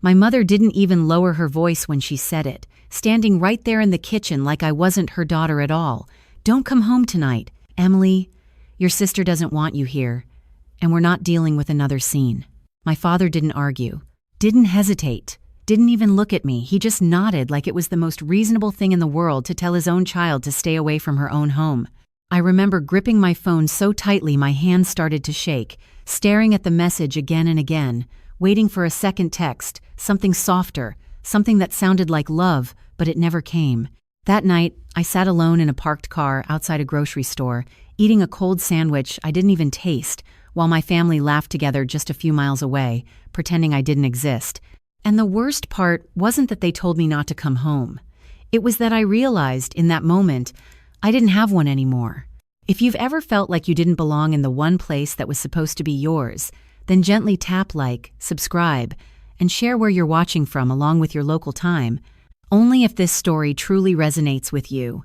My mother didn't even lower her voice when she said it, standing right there in the kitchen like I wasn't her daughter at all. "Don't come home tonight, Emily. Your sister doesn't want you here, and we're not dealing with another scene." My father didn't argue, didn't hesitate, didn't even look at me. He just nodded like it was the most reasonable thing in the world to tell his own child to stay away from her own home. I remember gripping my phone so tightly my hands started to shake, staring at the message again and again, waiting for a second text, something softer, something that sounded like love, but it never came. That night, I sat alone in a parked car outside a grocery store, eating a cold sandwich I didn't even taste, while my family laughed together just a few miles away, pretending I didn't exist. And the worst part wasn't that they told me not to come home. It was that I realized in that moment I didn't have one anymore. If you've ever felt like you didn't belong in the one place that was supposed to be yours, then gently tap like, subscribe, and share where you're watching from along with your local time, only if this story truly resonates with you.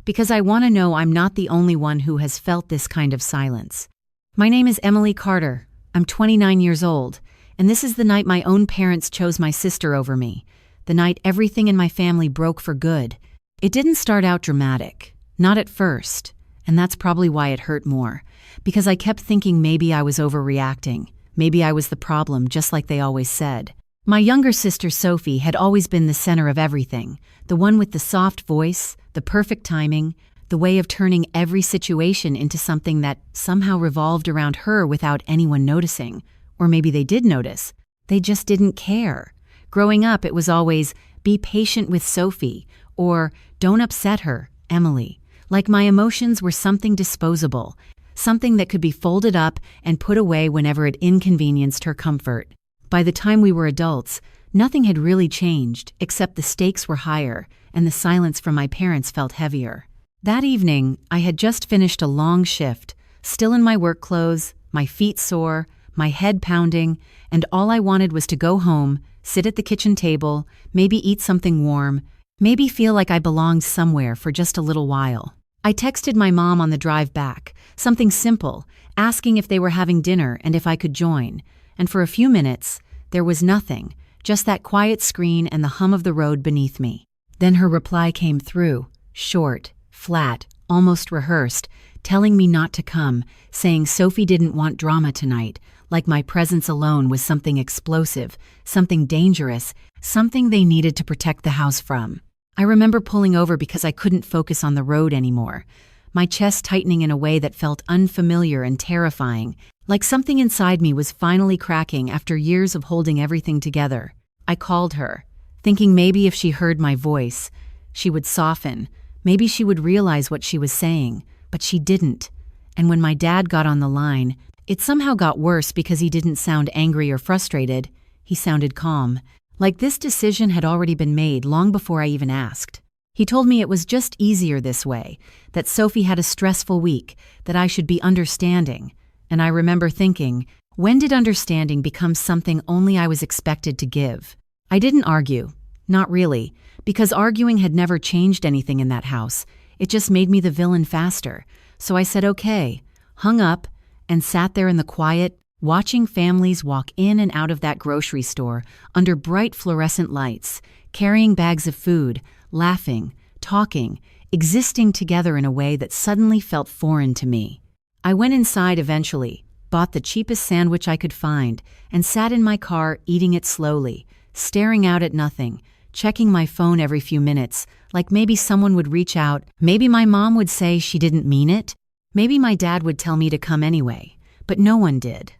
Because I want to know I'm not the only one who has felt this kind of silence. My name is Emily Carter. I'm 29 years old, and this is the night my own parents chose my sister over me, the night everything in my family broke for good. It didn't start out dramatic, not at first, and that's probably why it hurt more, because I kept thinking maybe I was overreacting, maybe I was the problem, just like they always said. My younger sister Sophie had always been the center of everything, the one with the soft voice, the perfect timing, the way of turning every situation into something that somehow revolved around her without anyone noticing. Or maybe they did notice. They just didn't care. Growing up, it was always, "Be patient with Sophie," or "Don't upset her, Emily." Like my emotions were something disposable, something that could be folded up and put away whenever it inconvenienced her comfort. By the time we were adults, nothing had really changed, except the stakes were higher, and the silence from my parents felt heavier. That evening, I had just finished a long shift, still in my work clothes, my feet sore, my head pounding, and all I wanted was to go home, sit at the kitchen table, maybe eat something warm, maybe feel like I belonged somewhere for just a little while. I texted my mom on the drive back, something simple, asking if they were having dinner and if I could join. And for a few minutes, there was nothing, just that quiet screen and the hum of the road beneath me. Then her reply came through, short, flat, almost rehearsed, telling me not to come, saying Sophie didn't want drama tonight, like my presence alone was something explosive, something dangerous, something they needed to protect the house from. I remember pulling over because I couldn't focus on the road anymore, my chest tightening in a way that felt unfamiliar and terrifying, like something inside me was finally cracking after years of holding everything together. I called her, thinking maybe if she heard my voice, she would soften, maybe she would realize what she was saying, but she didn't. And when my dad got on the line, it somehow got worse because he didn't sound angry or frustrated. He sounded calm, like this decision had already been made long before I even asked. He told me it was just easier this way, that Sophie had a stressful week, that I should be understanding. And I remember thinking, when did understanding become something only I was expected to give? I didn't argue. Not really, because arguing had never changed anything in that house. It just made me the villain faster. So I said okay, hung up, and sat there in the quiet, watching families walk in and out of that grocery store under bright fluorescent lights, carrying bags of food, laughing, talking, existing together in a way that suddenly felt foreign to me. I went inside eventually, bought the cheapest sandwich I could find, and sat in my car eating it slowly, staring out at nothing, checking my phone every few minutes, like maybe someone would reach out, maybe my mom would say she didn't mean it, maybe my dad would tell me to come anyway, but no one did.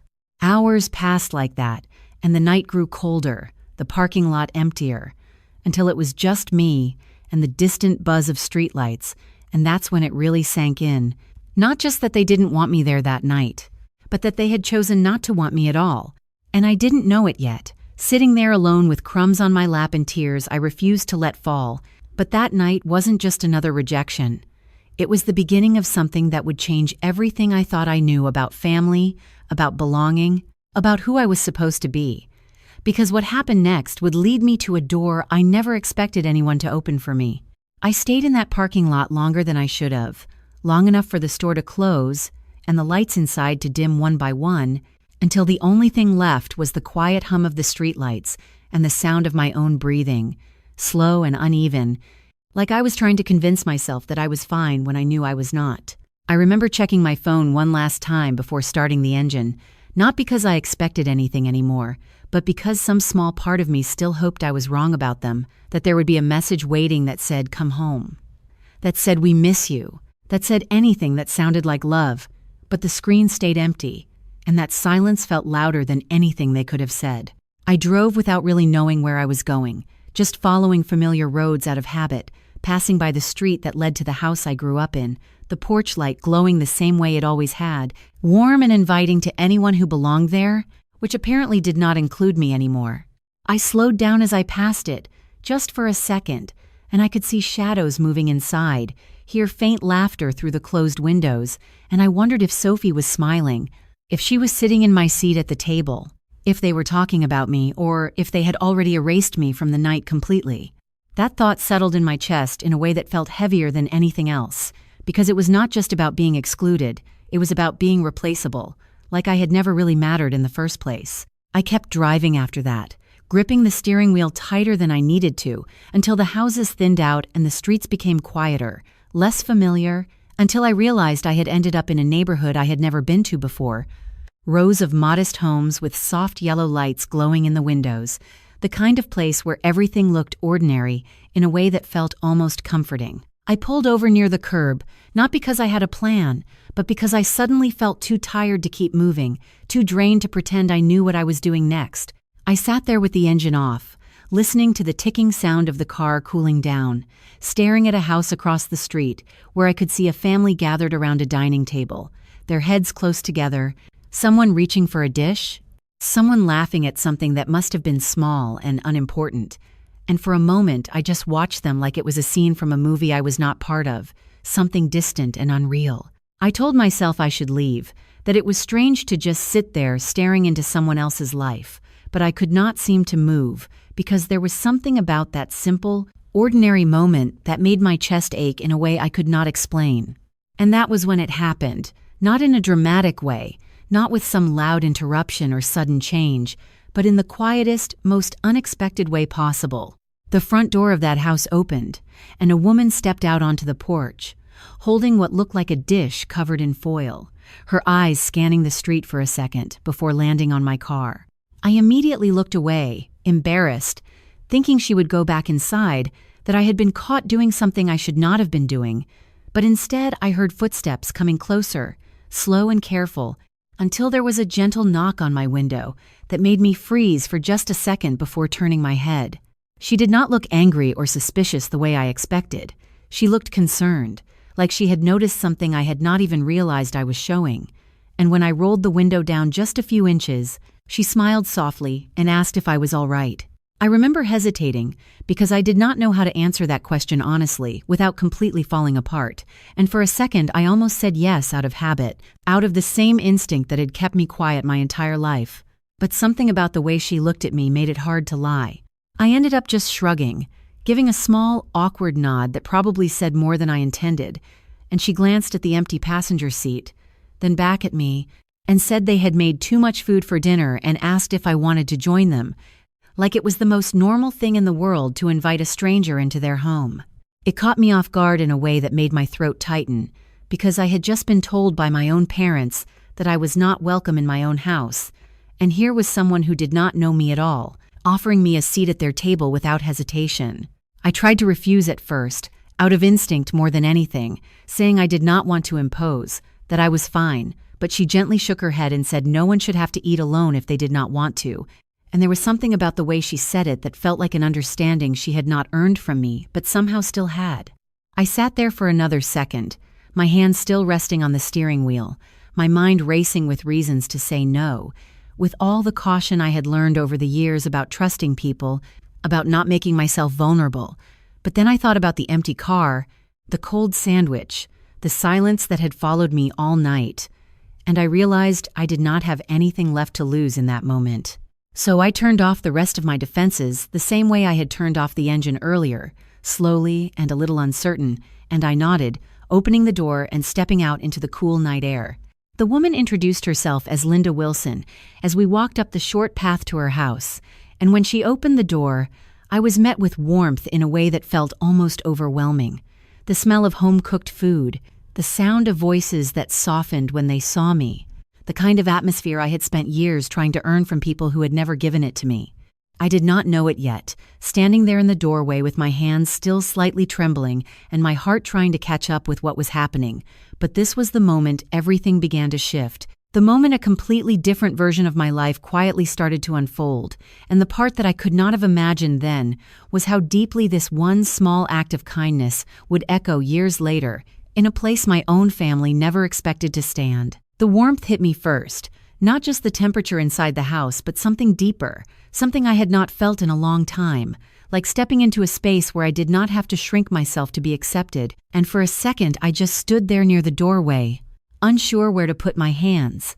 Hours passed like that, and the night grew colder, the parking lot emptier, until it was just me and the distant buzz of streetlights, and that's when it really sank in. Not just that they didn't want me there that night, but that they had chosen not to want me at all. And I didn't know it yet. Sitting there alone with crumbs on my lap and tears I refused to let fall. But that night wasn't just another rejection. It was the beginning of something that would change everything I thought I knew about family, about belonging, about who I was supposed to be. Because what happened next would lead me to a door I never expected anyone to open for me. I stayed in that parking lot longer than I should have, long enough for the store to close and the lights inside to dim one by one, until the only thing left was the quiet hum of the streetlights and the sound of my own breathing, slow and uneven, like I was trying to convince myself that I was fine when I knew I was not. I remember checking my phone one last time before starting the engine, not because I expected anything anymore, but because some small part of me still hoped I was wrong about them, that there would be a message waiting that said, "Come home," that said, "We miss you," that said anything that sounded like love, but the screen stayed empty, and that silence felt louder than anything they could have said. I drove without really knowing where I was going, just following familiar roads out of habit, passing by the street that led to the house I grew up in, the porch light glowing the same way it always had, warm and inviting to anyone who belonged there, which apparently did not include me anymore. I slowed down as I passed it, just for a second, and I could see shadows moving inside, hear faint laughter through the closed windows, and I wondered if Sophie was smiling, if she was sitting in my seat at the table, if they were talking about me, or if they had already erased me from the night completely. That thought settled in my chest in a way that felt heavier than anything else, because it was not just about being excluded, it was about being replaceable, like I had never really mattered in the first place. I kept driving after that, gripping the steering wheel tighter than I needed to, until the houses thinned out and the streets became quieter, less familiar, until I realized I had ended up in a neighborhood I had never been to before. Rows of modest homes with soft yellow lights glowing in the windows, the kind of place where everything looked ordinary in a way that felt almost comforting. I pulled over near the curb, not because I had a plan, but because I suddenly felt too tired to keep moving, too drained to pretend I knew what I was doing next. I sat there with the engine off, listening to the ticking sound of the car cooling down, staring at a house across the street where I could see a family gathered around a dining table, their heads close together, someone reaching for a dish, someone laughing at something that must have been small and unimportant. And for a moment, I just watched them like it was a scene from a movie I was not part of, something distant and unreal. I told myself I should leave, that it was strange to just sit there staring into someone else's life, but I could not seem to move because there was something about that simple, ordinary moment that made my chest ache in a way I could not explain. And that was when it happened, not in a dramatic way, not with some loud interruption or sudden change, but in the quietest, most unexpected way possible. The front door of that house opened, and a woman stepped out onto the porch, holding what looked like a dish covered in foil, her eyes scanning the street for a second before landing on my car. I immediately looked away, embarrassed, thinking she would go back inside, that I had been caught doing something I should not have been doing, but instead I heard footsteps coming closer, slow and careful, until there was a gentle knock on my window that made me freeze for just a second before turning my head. She did not look angry or suspicious the way I expected. She looked concerned, like she had noticed something I had not even realized I was showing. And when I rolled the window down just a few inches, she smiled softly and asked if I was all right. I remember hesitating because I did not know how to answer that question honestly without completely falling apart, and for a second I almost said yes out of habit, out of the same instinct that had kept me quiet my entire life. But something about the way she looked at me made it hard to lie. I ended up just shrugging, giving a small, awkward nod that probably said more than I intended, and she glanced at the empty passenger seat, then back at me, and said they had made too much food for dinner and asked if I wanted to join them, like it was the most normal thing in the world to invite a stranger into their home. It caught me off guard in a way that made my throat tighten, because I had just been told by my own parents that I was not welcome in my own house, and here was someone who did not know me at all, offering me a seat at their table without hesitation. I tried to refuse at first, out of instinct more than anything, saying I did not want to impose, that I was fine, but she gently shook her head and said no one should have to eat alone if they did not want to, and there was something about the way she said it that felt like an understanding she had not earned from me, but somehow still had. I sat there for another second, my hands still resting on the steering wheel, my mind racing with reasons to say no, with all the caution I had learned over the years about trusting people, about not making myself vulnerable. But then I thought about the empty car, the cold sandwich, the silence that had followed me all night, and I realized I did not have anything left to lose in that moment. So I turned off the rest of my defenses the same way I had turned off the engine earlier, slowly and a little uncertain, and I nodded, opening the door and stepping out into the cool night air. The woman introduced herself as Linda Wilson as we walked up the short path to her house, and when she opened the door, I was met with warmth in a way that felt almost overwhelming. The smell of home-cooked food, the sound of voices that softened when they saw me, the kind of atmosphere I had spent years trying to earn from people who had never given it to me. I did not know it yet, standing there in the doorway with my hands still slightly trembling and my heart trying to catch up with what was happening. But this was the moment everything began to shift. The moment a completely different version of my life quietly started to unfold. And the part that I could not have imagined then was how deeply this one small act of kindness would echo years later, in a place my own family never expected to stand. The warmth hit me first. Not just the temperature inside the house, but something deeper, something I had not felt in a long time, like stepping into a space where I did not have to shrink myself to be accepted, and for a second I just stood there near the doorway, unsure where to put my hands,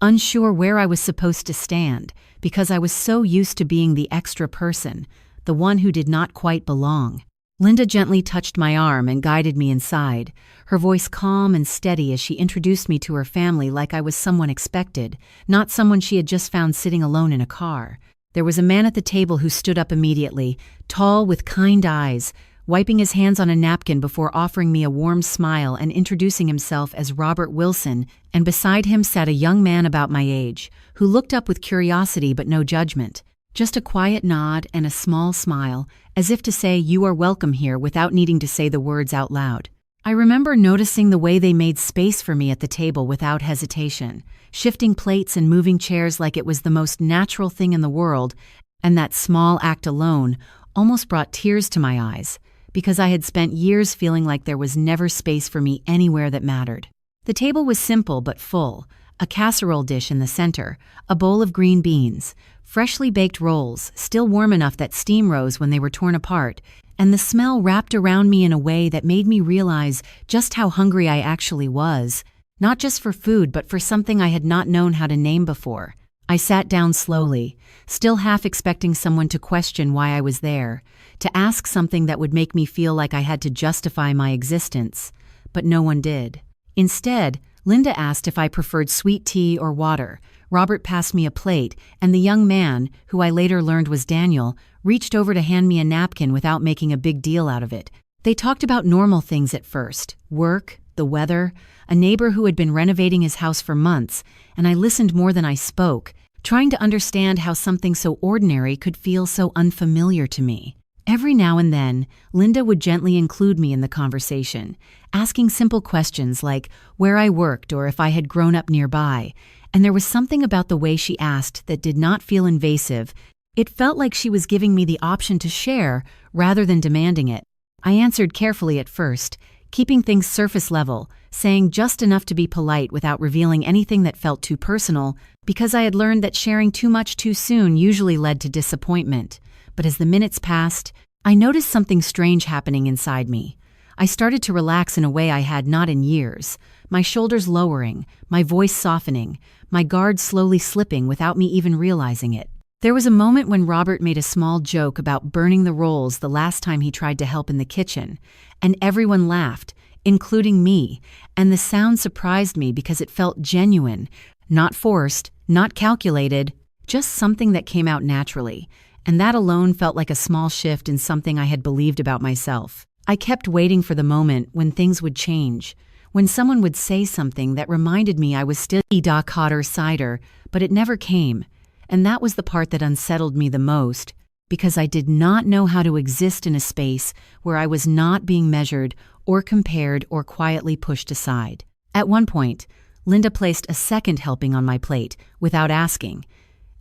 unsure where I was supposed to stand, because I was so used to being the extra person, the one who did not quite belong. Linda gently touched my arm and guided me inside, her voice calm and steady as she introduced me to her family like I was someone expected, not someone she had just found sitting alone in a car. There was a man at the table who stood up immediately, tall with kind eyes, wiping his hands on a napkin before offering me a warm smile and introducing himself as Robert Wilson, and beside him sat a young man about my age, who looked up with curiosity but no judgment. Just a quiet nod and a small smile, as if to say you are welcome here without needing to say the words out loud. I remember noticing the way they made space for me at the table without hesitation, shifting plates and moving chairs like it was the most natural thing in the world, and that small act alone almost brought tears to my eyes, because I had spent years feeling like there was never space for me anywhere that mattered. The table was simple but full, a casserole dish in the center, a bowl of green beans, freshly baked rolls, still warm enough that steam rose when they were torn apart, and the smell wrapped around me in a way that made me realize just how hungry I actually was, not just for food but for something I had not known how to name before. I sat down slowly, still half expecting someone to question why I was there, to ask something that would make me feel like I had to justify my existence, but no one did. Instead, Linda asked if I preferred sweet tea or water. Robert passed me a plate, and the young man, who I later learned was Daniel, reached over to hand me a napkin without making a big deal out of it. They talked about normal things at first: work, the weather, a neighbor who had been renovating his house for months, and I listened more than I spoke, trying to understand how something so ordinary could feel so unfamiliar to me. Every now and then, Linda would gently include me in the conversation, asking simple questions like where I worked or if I had grown up nearby, and there was something about the way she asked that did not feel invasive. It felt like she was giving me the option to share rather than demanding it. I answered carefully at first, keeping things surface level, saying just enough to be polite without revealing anything that felt too personal, because I had learned that sharing too much too soon usually led to disappointment. But as the minutes passed, I noticed something strange happening inside me. I started to relax in a way I had not in years, my shoulders lowering, my voice softening, my guard slowly slipping without me even realizing it. There was a moment when Robert made a small joke about burning the rolls the last time he tried to help in the kitchen, and everyone laughed, including me, and the sound surprised me because it felt genuine, not forced, not calculated, just something that came out naturally, and that alone felt like a small shift in something I had believed about myself. I kept waiting for the moment when things would change, when someone would say something that reminded me I was still Doc Hotter cider, but it never came, and that was the part that unsettled me the most, because I did not know how to exist in a space where I was not being measured or compared or quietly pushed aside. At one point, Linda placed a second helping on my plate without asking,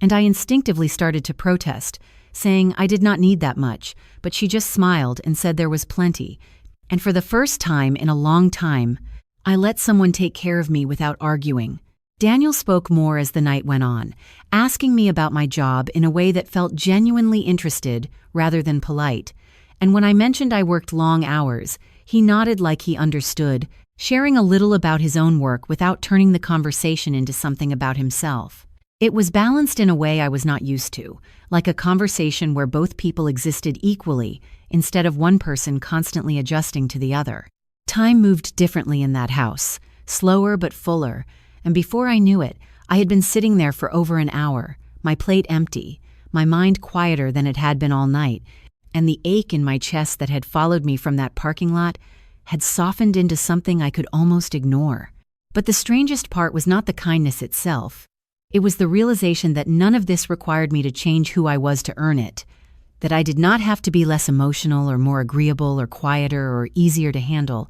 and I instinctively started to protest, saying I did not need that much, but she just smiled and said there was plenty. And for the first time in a long time, I let someone take care of me without arguing. Daniel spoke more as the night went on, asking me about my job in a way that felt genuinely interested rather than polite. And when I mentioned I worked long hours, he nodded like he understood, sharing a little about his own work without turning the conversation into something about himself. It was balanced in a way I was not used to, like a conversation where both people existed equally, instead of one person constantly adjusting to the other. Time moved differently in that house, slower but fuller, and before I knew it, I had been sitting there for over an hour, my plate empty, my mind quieter than it had been all night, and the ache in my chest that had followed me from that parking lot had softened into something I could almost ignore. But the strangest part was not the kindness itself. It was the realization that none of this required me to change who I was to earn it, that I did not have to be less emotional or more agreeable or quieter or easier to handle.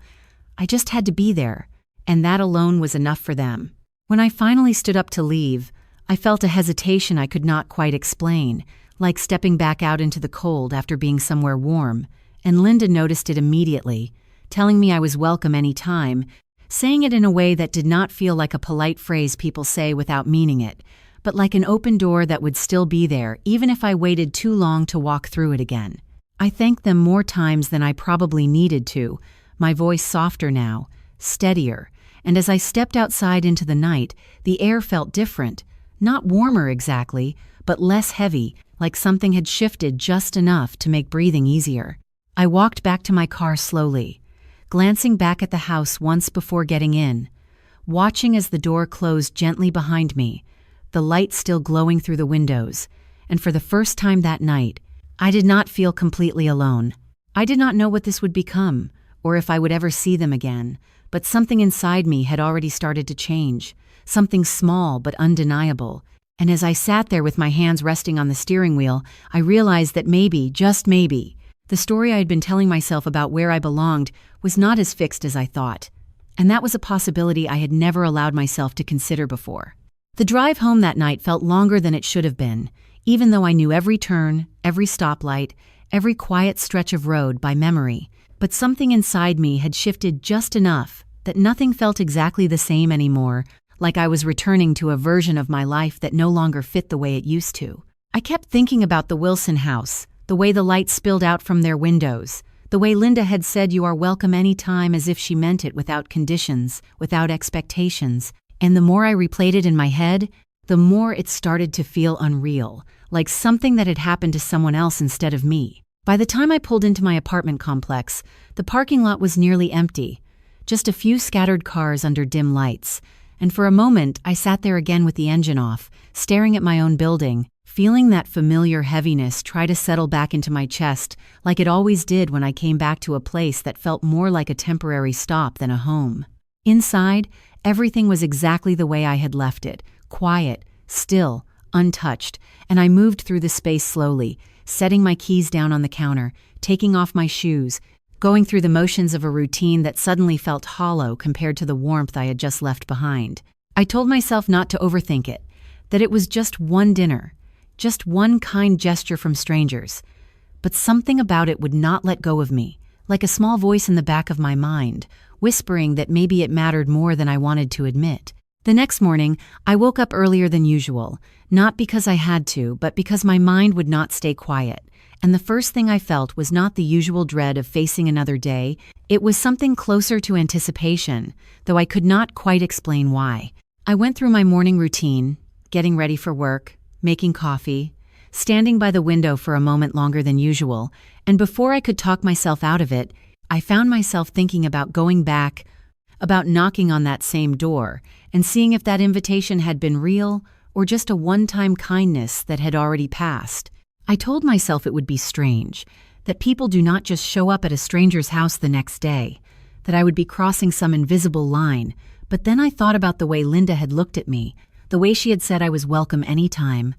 I just had to be there, and that alone was enough for them. When I finally stood up to leave, I felt a hesitation I could not quite explain, like stepping back out into the cold after being somewhere warm, and Linda noticed it immediately, telling me I was welcome any time, saying it in a way that did not feel like a polite phrase people say without meaning it, but like an open door that would still be there even if I waited too long to walk through it again. I thanked them more times than I probably needed to, my voice softer now, steadier, and as I stepped outside into the night, the air felt different, not warmer exactly, but less heavy, like something had shifted just enough to make breathing easier. I walked back to my car slowly, glancing back at the house once before getting in, watching as the door closed gently behind me, the light still glowing through the windows, and for the first time that night, I did not feel completely alone. I did not know what this would become, or if I would ever see them again, but something inside me had already started to change, something small but undeniable, and as I sat there with my hands resting on the steering wheel, I realized that maybe, just maybe, the story I had been telling myself about where I belonged was not as fixed as I thought, and that was a possibility I had never allowed myself to consider before. The drive home that night felt longer than it should have been, even though I knew every turn, every stoplight, every quiet stretch of road by memory, but something inside me had shifted just enough that nothing felt exactly the same anymore, like I was returning to a version of my life that no longer fit the way it used to. I kept thinking about the Wilson house, the way the light spilled out from their windows, the way Linda had said you are welcome any time as if she meant it without conditions, without expectations, and the more I replayed it in my head, the more it started to feel unreal, like something that had happened to someone else instead of me. By the time I pulled into my apartment complex, the parking lot was nearly empty, just a few scattered cars under dim lights, and for a moment I sat there again with the engine off, staring at my own building, feeling that familiar heaviness try to settle back into my chest like it always did when I came back to a place that felt more like a temporary stop than a home. Inside, everything was exactly the way I had left it, quiet, still, untouched, and I moved through the space slowly, setting my keys down on the counter, taking off my shoes, going through the motions of a routine that suddenly felt hollow compared to the warmth I had just left behind. I told myself not to overthink it, that it was just one dinner, just one kind gesture from strangers, but something about it would not let go of me, like a small voice in the back of my mind, whispering that maybe it mattered more than I wanted to admit. The next morning, I woke up earlier than usual, not because I had to, but because my mind would not stay quiet. And the first thing I felt was not the usual dread of facing another day, it was something closer to anticipation, though I could not quite explain why. I went through my morning routine, getting ready for work, making coffee, standing by the window for a moment longer than usual, and before I could talk myself out of it, I found myself thinking about going back, about knocking on that same door, and seeing if that invitation had been real or just a one-time kindness that had already passed. I told myself it would be strange, that people do not just show up at a stranger's house the next day, that I would be crossing some invisible line, but then I thought about the way Linda had looked at me, the way she had said I was welcome anytime,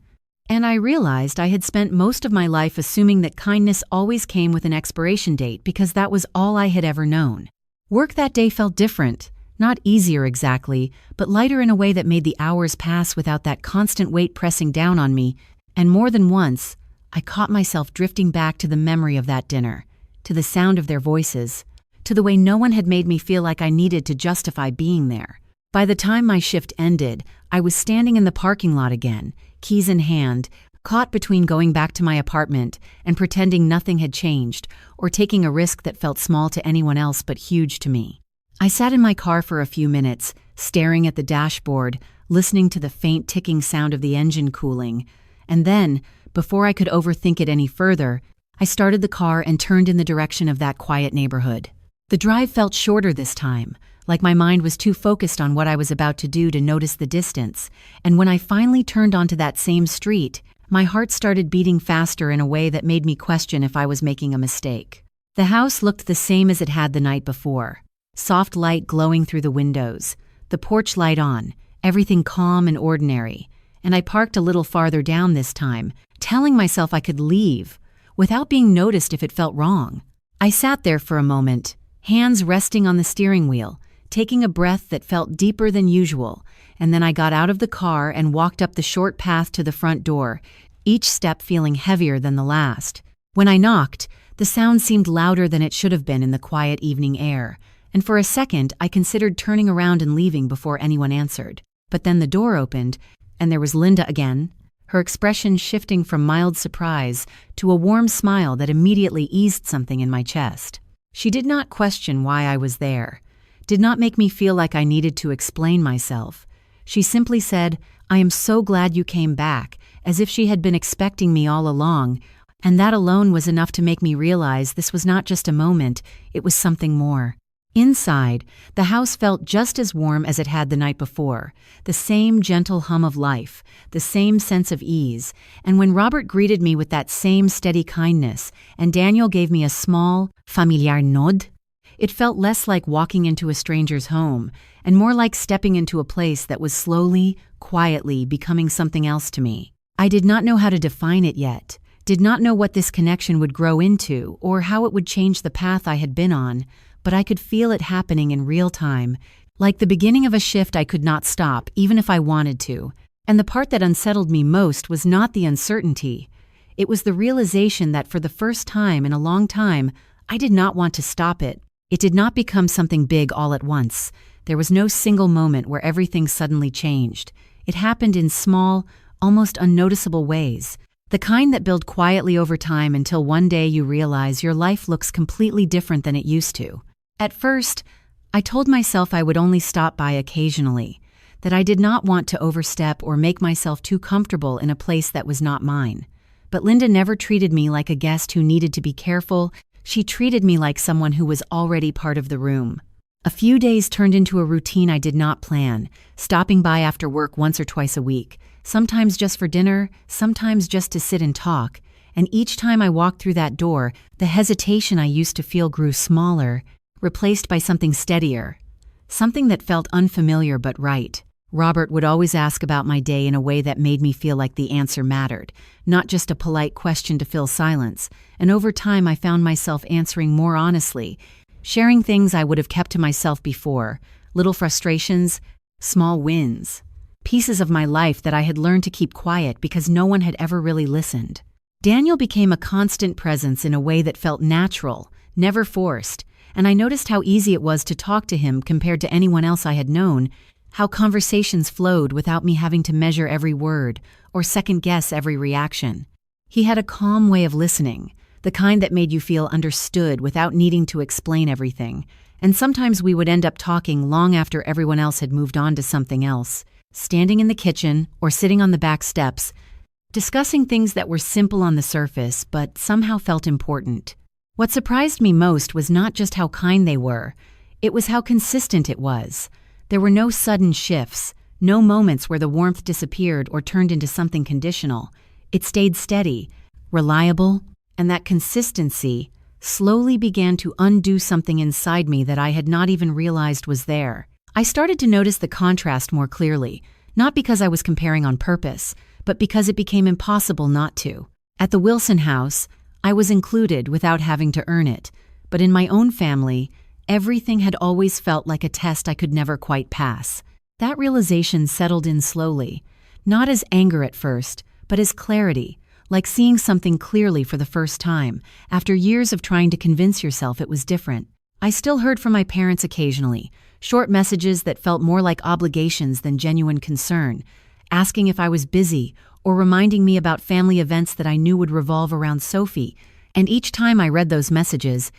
and I realized I had spent most of my life assuming that kindness always came with an expiration date because that was all I had ever known. Work that day felt different, not easier exactly, but lighter in a way that made the hours pass without that constant weight pressing down on me, and more than once, I caught myself drifting back to the memory of that dinner, to the sound of their voices, to the way no one had made me feel like I needed to justify being there. By the time my shift ended, I was standing in the parking lot again, keys in hand, caught between going back to my apartment and pretending nothing had changed, or taking a risk that felt small to anyone else but huge to me. I sat in my car for a few minutes, staring at the dashboard, listening to the faint ticking sound of the engine cooling, and then, before I could overthink it any further, I started the car and turned in the direction of that quiet neighborhood. The drive felt shorter this time, like my mind was too focused on what I was about to do to notice the distance, and when I finally turned onto that same street, My heart started beating faster in a way that made me question if I was making a mistake. The house looked the same as it had the night before. Soft light glowing through the windows, the porch light on, everything calm and ordinary. And I parked a little farther down this time, telling myself I could leave, without being noticed if it felt wrong. I sat there for a moment, hands resting on the steering wheel, taking a breath that felt deeper than usual, and then I got out of the car and walked up the short path to the front door, each step feeling heavier than the last. When I knocked, the sound seemed louder than it should have been in the quiet evening air, and for a second I considered turning around and leaving before anyone answered. But then the door opened, and there was Linda again, her expression shifting from mild surprise to a warm smile that immediately eased something in my chest. She did not question why I was there, did not make me feel like I needed to explain myself. She simply said, "I am so glad you came back," as if she had been expecting me all along, and that alone was enough to make me realize this was not just a moment, it was something more. Inside, the house felt just as warm as it had the night before, the same gentle hum of life, the same sense of ease, and when Robert greeted me with that same steady kindness, and Daniel gave me a small, familiar nod, it felt less like walking into a stranger's home, and more like stepping into a place that was slowly, quietly becoming something else to me. I did not know how to define it yet, did not know what this connection would grow into, or how it would change the path I had been on, but I could feel it happening in real time, like the beginning of a shift I could not stop, even if I wanted to. And the part that unsettled me most was not the uncertainty. It was the realization that for the first time in a long time, I did not want to stop it. It did not become something big all at once. There was no single moment where everything suddenly changed. It happened in small, almost unnoticeable ways. The kind that build quietly over time until one day you realize your life looks completely different than it used to. At first, I told myself I would only stop by occasionally, that I did not want to overstep or make myself too comfortable in a place that was not mine. But Linda never treated me like a guest who needed to be careful. She treated me like someone who was already part of the room. A few days turned into a routine I did not plan, stopping by after work once or twice a week, sometimes just for dinner, sometimes just to sit and talk, and each time I walked through that door, the hesitation I used to feel grew smaller, replaced by something steadier, something that felt unfamiliar but right. Robert would always ask about my day in a way that made me feel like the answer mattered, not just a polite question to fill silence, and over time I found myself answering more honestly, sharing things I would have kept to myself before, little frustrations, small wins, pieces of my life that I had learned to keep quiet because no one had ever really listened. Daniel became a constant presence in a way that felt natural, never forced, and I noticed how easy it was to talk to him compared to anyone else I had known, how conversations flowed without me having to measure every word or second-guess every reaction. He had a calm way of listening, the kind that made you feel understood without needing to explain everything, and sometimes we would end up talking long after everyone else had moved on to something else, standing in the kitchen or sitting on the back steps, discussing things that were simple on the surface but somehow felt important. What surprised me most was not just how kind they were, it was how consistent it was. There were no sudden shifts, no moments where the warmth disappeared or turned into something conditional. It stayed steady, reliable, and that consistency slowly began to undo something inside me that I had not even realized was there. I started to notice the contrast more clearly, not because I was comparing on purpose, but because it became impossible not to. At the Wilson house, I was included without having to earn it, but in my own family, everything had always felt like a test I could never quite pass. That realization settled in slowly, not as anger at first, but as clarity, like seeing something clearly for the first time, after years of trying to convince yourself it was different. I still heard from my parents occasionally, short messages that felt more like obligations than genuine concern, asking if I was busy or reminding me about family events that I knew would revolve around Sophie, and each time I read those messages,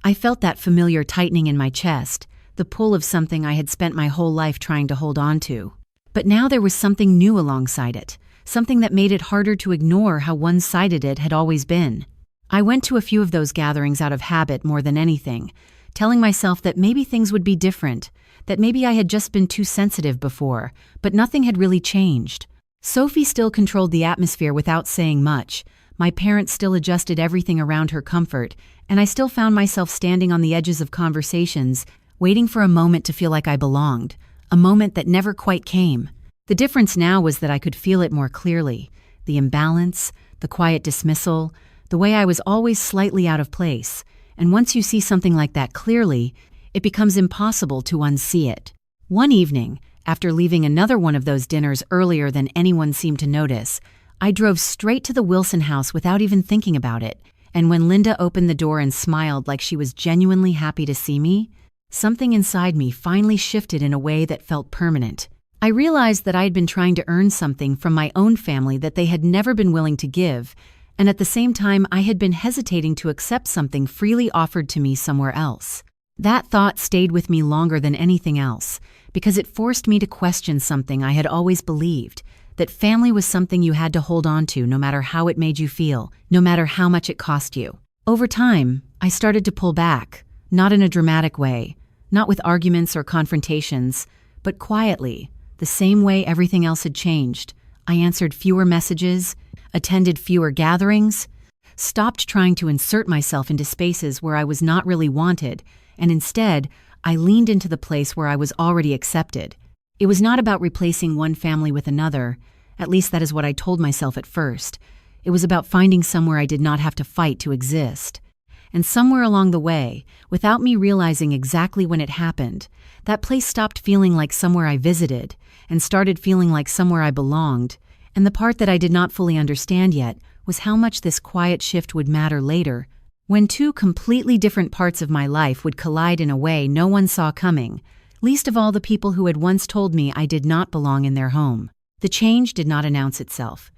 I felt that familiar tightening in my chest, the pull of something I had spent my whole life trying to hold on to. But now there was something new alongside it, something that made it harder to ignore how one-sided it had always been. I went to a few of those gatherings out of habit more than anything, telling myself that maybe things would be different, that maybe I had just been too sensitive before, but nothing had really changed. Sophie still controlled the atmosphere without saying much. My parents still adjusted everything around her comfort, and I still found myself standing on the edges of conversations, waiting for a moment to feel like I belonged, a moment that never quite came. The difference now was that I could feel it more clearly. The imbalance, the quiet dismissal, the way I was always slightly out of place. And once you see something like that clearly, it becomes impossible to unsee it. One evening, after leaving another one of those dinners earlier than anyone seemed to notice, I drove straight to the Wilson house without even thinking about it. And when Linda opened the door and smiled like she was genuinely happy to see me, something inside me finally shifted in a way that felt permanent. I realized that I had been trying to earn something from my own family that they had never been willing to give, and at the same time I had been hesitating to accept something freely offered to me somewhere else. That thought stayed with me longer than anything else, because it forced me to question something I had always believed, that family was something you had to hold on to no matter how it made you feel, no matter how much it cost you. Over time, I started to pull back, not in a dramatic way, not with arguments or confrontations, but quietly, the same way everything else had changed. I answered fewer messages, attended fewer gatherings, stopped trying to insert myself into spaces where I was not really wanted, and instead, I leaned into the place where I was already accepted. It was not about replacing one family with another, at least that is what I told myself at first. It was about finding somewhere I did not have to fight to exist. And somewhere along the way, without me realizing exactly when it happened, that place stopped feeling like somewhere I visited and started feeling like somewhere I belonged. And the part that I did not fully understand yet was how much this quiet shift would matter later, when two completely different parts of my life would collide in a way no one saw coming, least of all the people who had once told me I did not belong in their home. The change did not announce itself.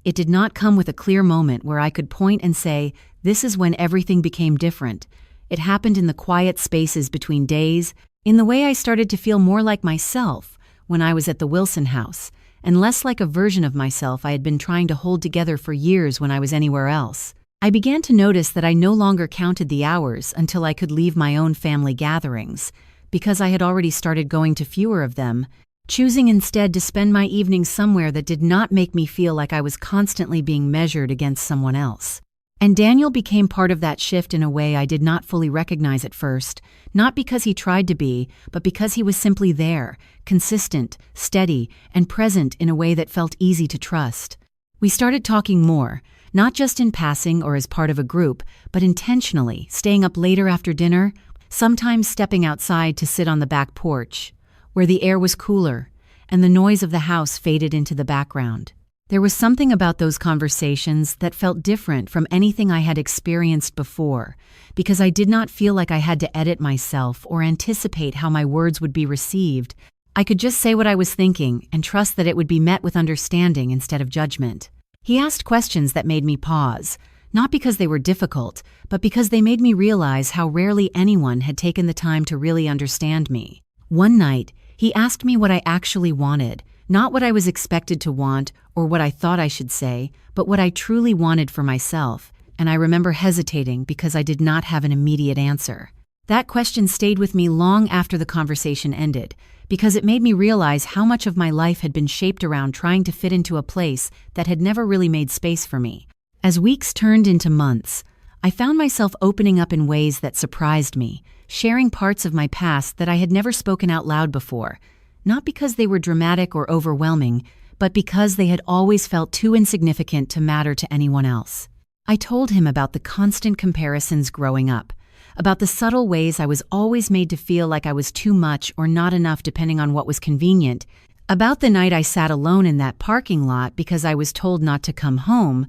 It did not come with a clear moment where I could point and say, this is when everything became different. It happened in the quiet spaces between days, in the way I started to feel more like myself when I was at the Wilson house, and less like a version of myself I had been trying to hold together for years when I was anywhere else. I began to notice that I no longer counted the hours until I could leave my own family gatherings, because I had already started going to fewer of them, choosing instead to spend my evenings somewhere that did not make me feel like I was constantly being measured against someone else. And Daniel became part of that shift in a way I did not fully recognize at first, not because he tried to be, but because he was simply there, consistent, steady, and present in a way that felt easy to trust. We started talking more, not just in passing or as part of a group, but intentionally, staying up later after dinner, sometimes stepping outside to sit on the back porch, where the air was cooler, and the noise of the house faded into the background. There was something about those conversations that felt different from anything I had experienced before, because I did not feel like I had to edit myself or anticipate how my words would be received. I could just say what I was thinking and trust that it would be met with understanding instead of judgment. He asked questions that made me pause, not because they were difficult, but because they made me realize how rarely anyone had taken the time to really understand me. One night, he asked me what I actually wanted, not what I was expected to want or what I thought I should say, but what I truly wanted for myself, and I remember hesitating because I did not have an immediate answer. That question stayed with me long after the conversation ended, because it made me realize how much of my life had been shaped around trying to fit into a place that had never really made space for me. As weeks turned into months, I found myself opening up in ways that surprised me, sharing parts of my past that I had never spoken out loud before, not because they were dramatic or overwhelming, but because they had always felt too insignificant to matter to anyone else. I told him about the constant comparisons growing up, about the subtle ways I was always made to feel like I was too much or not enough depending on what was convenient, about the night I sat alone in that parking lot because I was told not to come home,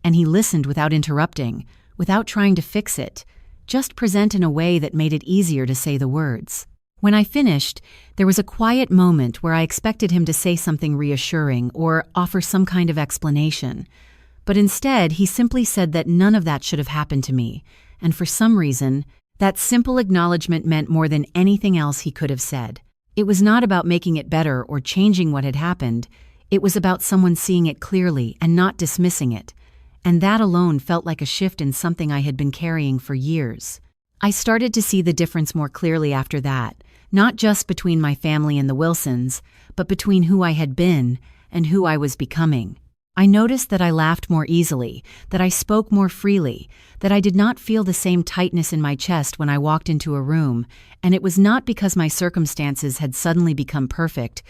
and he listened without interrupting, without trying to fix it, just present in a way that made it easier to say the words. When I finished, there was a quiet moment where I expected him to say something reassuring or offer some kind of explanation. But instead, he simply said that none of that should have happened to me, and for some reason, that simple acknowledgement meant more than anything else he could have said. It was not about making it better or changing what had happened. It was about someone seeing it clearly and not dismissing it. And that alone felt like a shift in something I had been carrying for years. I started to see the difference more clearly after that, not just between my family and the Wilsons, but between who I had been and who I was becoming. I noticed that I laughed more easily, that I spoke more freely, that I did not feel the same tightness in my chest when I walked into a room, and it was not because my circumstances had suddenly become perfect.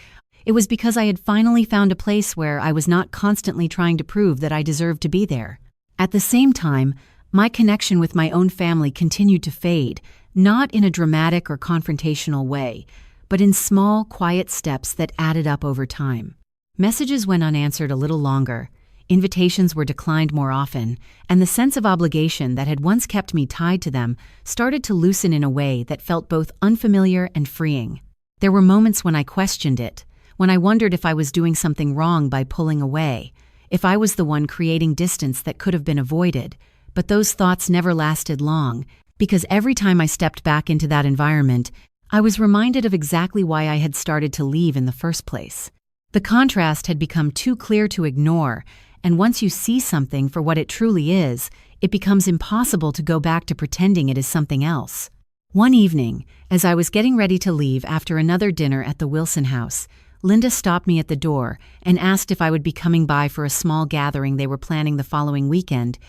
It was because I had finally found a place where I was not constantly trying to prove that I deserved to be there. At the same time, my connection with my own family continued to fade, not in a dramatic or confrontational way, but in small, quiet steps that added up over time. Messages went unanswered a little longer, invitations were declined more often, and the sense of obligation that had once kept me tied to them started to loosen in a way that felt both unfamiliar and freeing. There were moments when I questioned it, when I wondered if I was doing something wrong by pulling away, if I was the one creating distance that could have been avoided. But those thoughts never lasted long, because every time I stepped back into that environment, I was reminded of exactly why I had started to leave in the first place. The contrast had become too clear to ignore, and once you see something for what it truly is, it becomes impossible to go back to pretending it is something else. One evening, as I was getting ready to leave after another dinner at the Wilson house, Linda stopped me at the door and asked if I would be coming by for a small gathering they were planning the following weekend.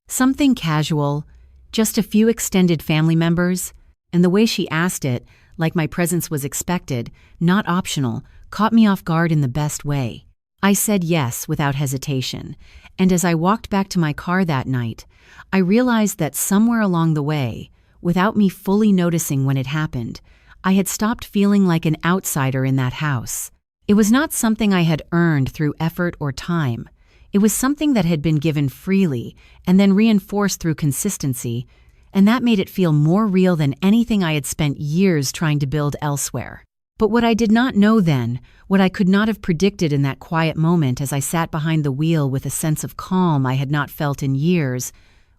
Something casual, just a few extended family members, and the way she asked it, like my presence was expected, not optional, caught me off guard in the best way. I said yes without hesitation, and as I walked back to my car that night, I realized that somewhere along the way, without me fully noticing when it happened, I had stopped feeling like an outsider in that house. It was not something I had earned through effort or time. It was something that had been given freely and then reinforced through consistency, and that made it feel more real than anything I had spent years trying to build elsewhere. But what I did not know then, what I could not have predicted in that quiet moment as I sat behind the wheel with a sense of calm I had not felt in years,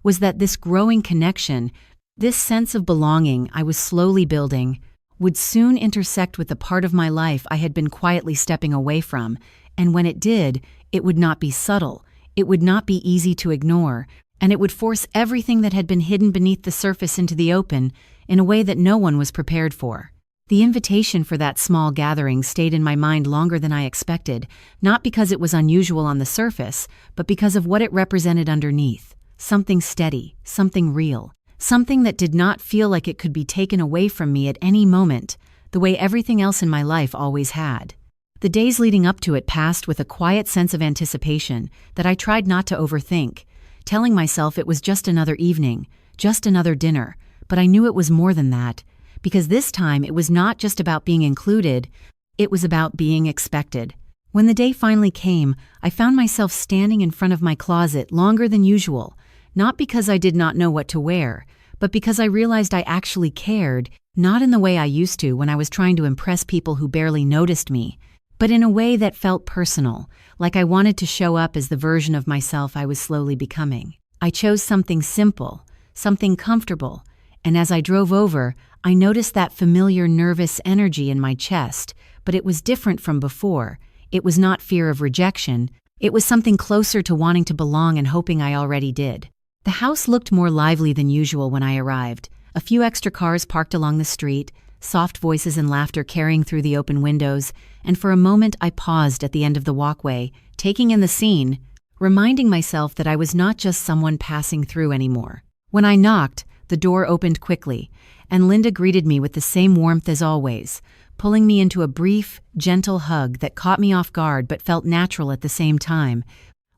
was that this growing connection, this sense of belonging I was slowly building, would soon intersect with the part of my life I had been quietly stepping away from, and when it did, it would not be subtle, it would not be easy to ignore, and it would force everything that had been hidden beneath the surface into the open in a way that no one was prepared for. The invitation for that small gathering stayed in my mind longer than I expected, not because it was unusual on the surface, but because of what it represented underneath. Something steady, something real, something that did not feel like it could be taken away from me at any moment, the way everything else in my life always had. The days leading up to it passed with a quiet sense of anticipation that I tried not to overthink, telling myself it was just another evening, just another dinner, but I knew it was more than that. Because this time it was not just about being included, it was about being expected. When the day finally came, I found myself standing in front of my closet longer than usual, not because I did not know what to wear, but because I realized I actually cared, not in the way I used to when I was trying to impress people who barely noticed me, but in a way that felt personal, like I wanted to show up as the version of myself I was slowly becoming. I chose something simple, something comfortable, and as I drove over, I noticed that familiar nervous energy in my chest, but it was different from before. It was not fear of rejection. It was something closer to wanting to belong and hoping I already did. The house looked more lively than usual when I arrived. A few extra cars parked along the street, soft voices and laughter carrying through the open windows, and for a moment I paused at the end of the walkway, taking in the scene, reminding myself that I was not just someone passing through anymore. When I knocked, the door opened quickly, and Linda greeted me with the same warmth as always, pulling me into a brief, gentle hug that caught me off guard but felt natural at the same time,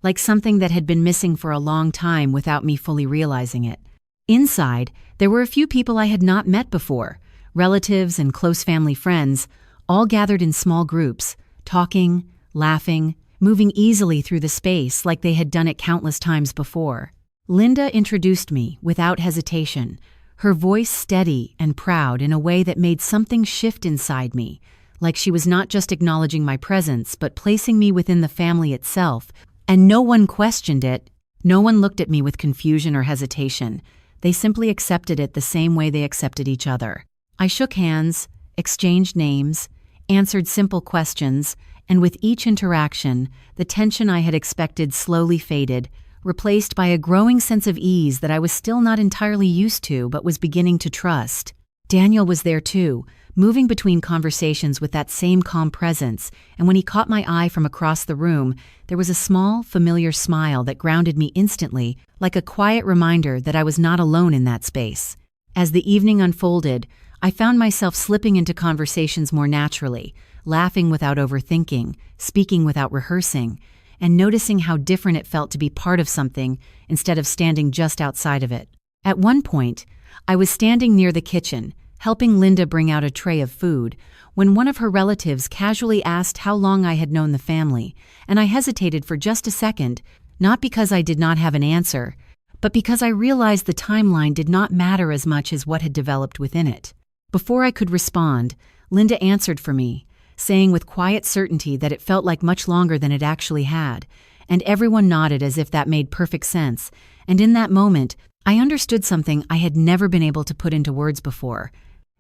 like something that had been missing for a long time without me fully realizing it. Inside, there were a few people I had not met before, relatives and close family friends, all gathered in small groups, talking, laughing, moving easily through the space like they had done it countless times before. Linda introduced me without hesitation, her voice steady and proud in a way that made something shift inside me, like she was not just acknowledging my presence but placing me within the family itself, and no one questioned it. No one looked at me with confusion or hesitation. They simply accepted it the same way they accepted each other. I shook hands, exchanged names, answered simple questions, and with each interaction, the tension I had expected slowly faded, replaced by a growing sense of ease that I was still not entirely used to but was beginning to trust. Daniel was there too, moving between conversations with that same calm presence, and when he caught my eye from across the room, there was a small, familiar smile that grounded me instantly, like a quiet reminder that I was not alone in that space. As the evening unfolded, I found myself slipping into conversations more naturally, laughing without overthinking, speaking without rehearsing, and noticing how different it felt to be part of something instead of standing just outside of it. At one point, I was standing near the kitchen, helping Linda bring out a tray of food, when one of her relatives casually asked how long I had known the family, and I hesitated for just a second, not because I did not have an answer, but because I realized the timeline did not matter as much as what had developed within it. Before I could respond, Linda answered for me, saying with quiet certainty that it felt like much longer than it actually had, and everyone nodded as if that made perfect sense, and in that moment, I understood something I had never been able to put into words before.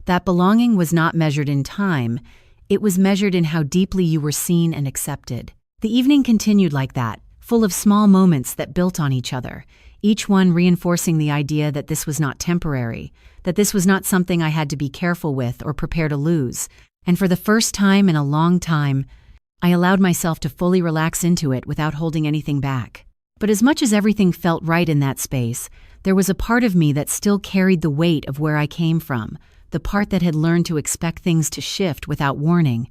That belonging was not measured in time, it was measured in how deeply you were seen and accepted. The evening continued like that, full of small moments that built on each other, each one reinforcing the idea that this was not temporary, that this was not something I had to be careful with or prepare to lose. And for the first time in a long time, I allowed myself to fully relax into it without holding anything back. But as much as everything felt right in that space, there was a part of me that still carried the weight of where I came from, the part that had learned to expect things to shift without warning,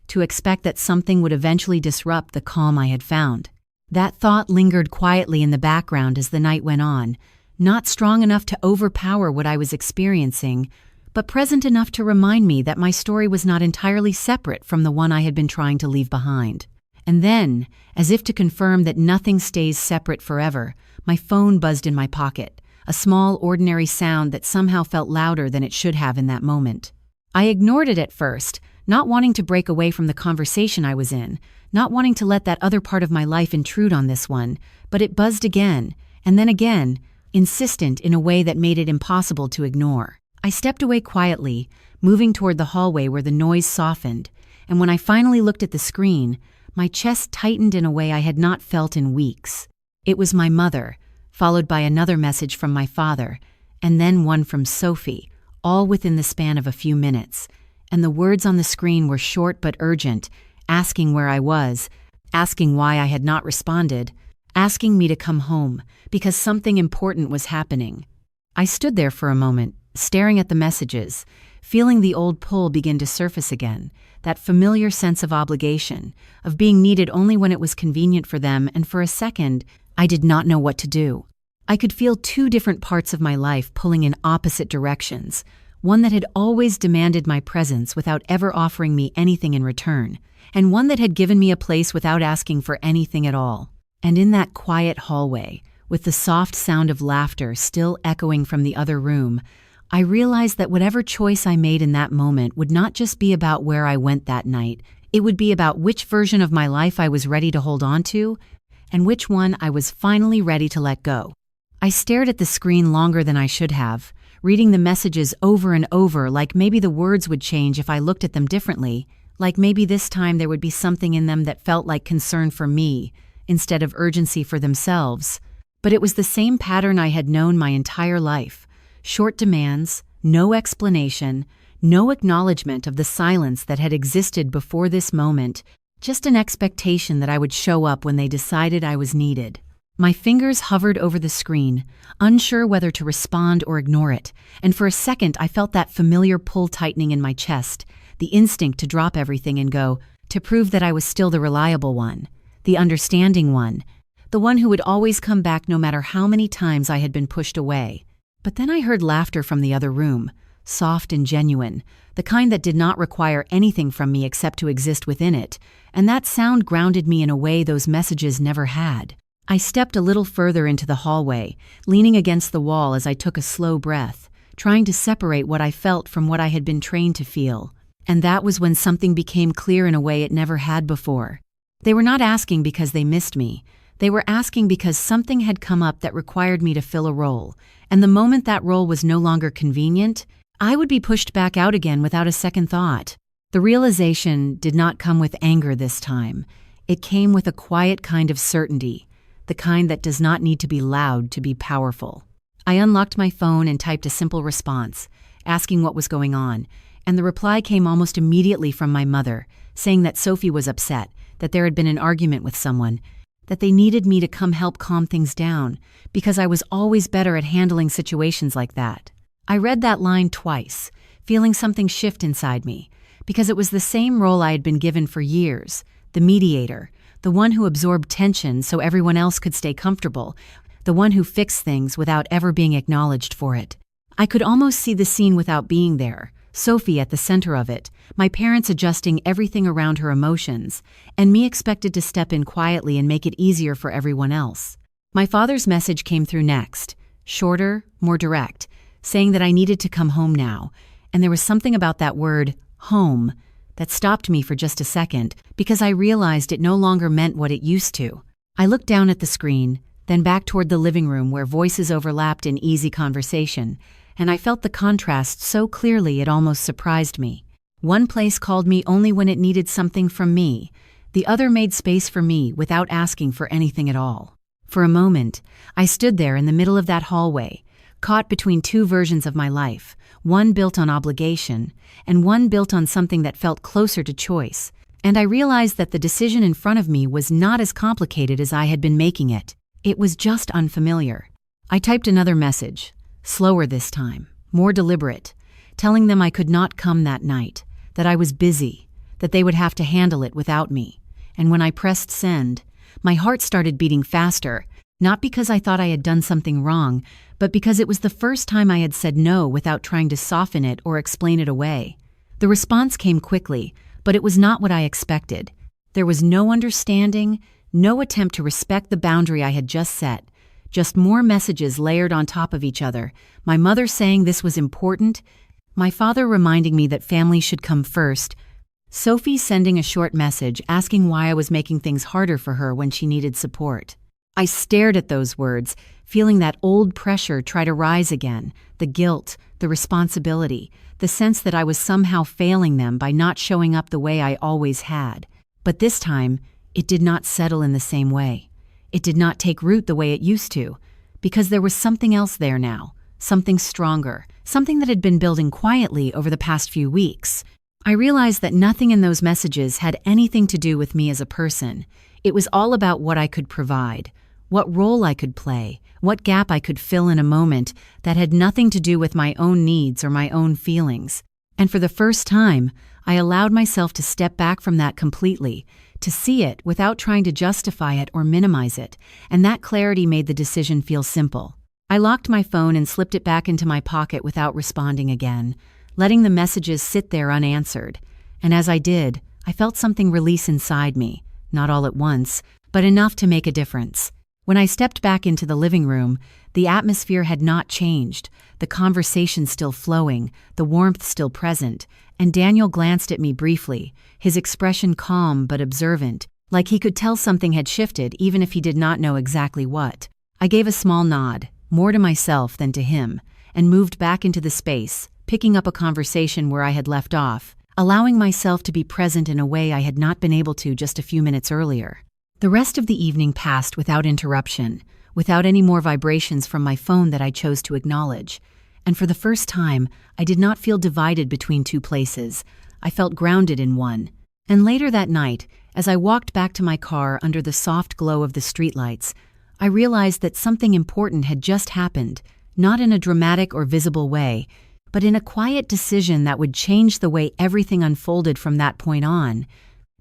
to expect that something would eventually disrupt the calm I had found. That thought lingered quietly in the background as the night went on, not strong enough to overpower what I was experiencing, but present enough to remind me that my story was not entirely separate from the one I had been trying to leave behind. And then, as if to confirm that nothing stays separate forever, my phone buzzed in my pocket, a small, ordinary sound that somehow felt louder than it should have in that moment. I ignored it at first, not wanting to break away from the conversation I was in, not wanting to let that other part of my life intrude on this one, but it buzzed again, and then again, insistent in a way that made it impossible to ignore. I stepped away quietly, moving toward the hallway where the noise softened, and when I finally looked at the screen, my chest tightened in a way I had not felt in weeks. It was my mother, followed by another message from my father, and then one from Sophie, all within the span of a few minutes, and the words on the screen were short but urgent, asking where I was, asking why I had not responded, asking me to come home, because something important was happening. I stood there for a moment, staring at the messages, feeling the old pull begin to surface again, that familiar sense of obligation, of being needed only when it was convenient for them, and for a second, I did not know what to do. I could feel two different parts of my life pulling in opposite directions, one that had always demanded my presence without ever offering me anything in return, and one that had given me a place without asking for anything at all. And in that quiet hallway, with the soft sound of laughter still echoing from the other room, I realized that whatever choice I made in that moment would not just be about where I went that night, it would be about which version of my life I was ready to hold on to, and which one I was finally ready to let go. I stared at the screen longer than I should have, reading the messages over and over like maybe the words would change if I looked at them differently, like maybe this time there would be something in them that felt like concern for me, instead of urgency for themselves. But it was the same pattern I had known my entire life. Short demands, no explanation, no acknowledgement of the silence that had existed before this moment, just an expectation that I would show up when they decided I was needed. My fingers hovered over the screen, unsure whether to respond or ignore it, and for a second I felt that familiar pull tightening in my chest, the instinct to drop everything and go, to prove that I was still the reliable one, the understanding one, the one who would always come back no matter how many times I had been pushed away. But then I heard laughter from the other room, soft and genuine, the kind that did not require anything from me except to exist within it, and that sound grounded me in a way those messages never had. I stepped a little further into the hallway, leaning against the wall as I took a slow breath, trying to separate what I felt from what I had been trained to feel. And that was when something became clear in a way it never had before. They were not asking because they missed me. They were asking because something had come up that required me to fill a role, and the moment that role was no longer convenient, I would be pushed back out again without a second thought. The realization did not come with anger this time. It came with a quiet kind of certainty, the kind that does not need to be loud to be powerful. I unlocked my phone and typed a simple response, asking what was going on, and the reply came almost immediately from my mother, saying that Sophie was upset, that there had been an argument with someone, that they needed me to come help calm things down, because I was always better at handling situations like that. I read that line twice, feeling something shift inside me, because it was the same role I had been given for years, the mediator, the one who absorbed tension so everyone else could stay comfortable, the one who fixed things without ever being acknowledged for it. I could almost see the scene without being there, Sophie at the center of it, my parents adjusting everything around her emotions, and me expected to step in quietly and make it easier for everyone else. My father's message came through next, shorter, more direct, saying that I needed to come home now, and there was something about that word, home, that stopped me for just a second because I realized it no longer meant what it used to. I looked down at the screen, then back toward the living room where voices overlapped in easy conversation, and I felt the contrast so clearly it almost surprised me. One place called me only when it needed something from me. The other made space for me without asking for anything at all. For a moment, I stood there in the middle of that hallway, caught between two versions of my life, one built on obligation, and one built on something that felt closer to choice. And I realized that the decision in front of me was not as complicated as I had been making it. It was just unfamiliar. I typed another message, slower this time, more deliberate, telling them I could not come that night, that I was busy, that they would have to handle it without me. And when I pressed send, my heart started beating faster, not because I thought I had done something wrong, but because it was the first time I had said no without trying to soften it or explain it away. The response came quickly, but it was not what I expected. There was no understanding, no attempt to respect the boundary I had just set, just more messages layered on top of each other, my mother saying this was important, my father reminding me that family should come first, Sophie sending a short message asking why I was making things harder for her when she needed support. I stared at those words, feeling that old pressure try to rise again, the guilt, the responsibility, the sense that I was somehow failing them by not showing up the way I always had. But this time, it did not settle in the same way. It did not take root the way it used to, because there was something else there now, something stronger, something that had been building quietly over the past few weeks. I realized that nothing in those messages had anything to do with me as a person. It was all about what I could provide, what role I could play, what gap I could fill in a moment that had nothing to do with my own needs or my own feelings. And for the first time, I allowed myself to step back from that completely, to see it without trying to justify it or minimize it, and that clarity made the decision feel simple. I locked my phone and slipped it back into my pocket without responding again, letting the messages sit there unanswered. And as I did, I felt something release inside me, not all at once, but enough to make a difference. When I stepped back into the living room, the atmosphere had not changed, the conversation still flowing, the warmth still present, and Daniel glanced at me briefly, his expression calm but observant, like he could tell something had shifted even if he did not know exactly what. I gave a small nod, more to myself than to him, and moved back into the space, picking up a conversation where I had left off, allowing myself to be present in a way I had not been able to just a few minutes earlier. The rest of the evening passed without interruption, without any more vibrations from my phone that I chose to acknowledge. And for the first time, I did not feel divided between two places. I felt grounded in one. And later that night, as I walked back to my car under the soft glow of the streetlights, I realized that something important had just happened, not in a dramatic or visible way, but in a quiet decision that would change the way everything unfolded from that point on.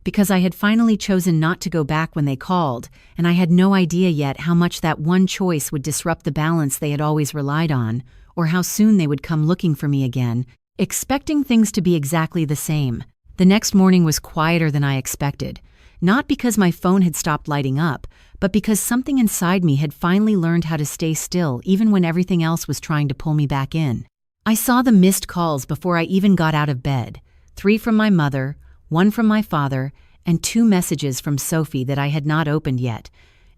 Because I had finally chosen not to go back when they called, and I had no idea yet how much that one choice would disrupt the balance they had always relied on, or how soon they would come looking for me again, expecting things to be exactly the same. The next morning was quieter than I expected, not because my phone had stopped lighting up, but because something inside me had finally learned how to stay still even when everything else was trying to pull me back in. I saw the missed calls before I even got out of bed, 3 from my mother, 1 from my father, and 2 messages from Sophie that I had not opened yet.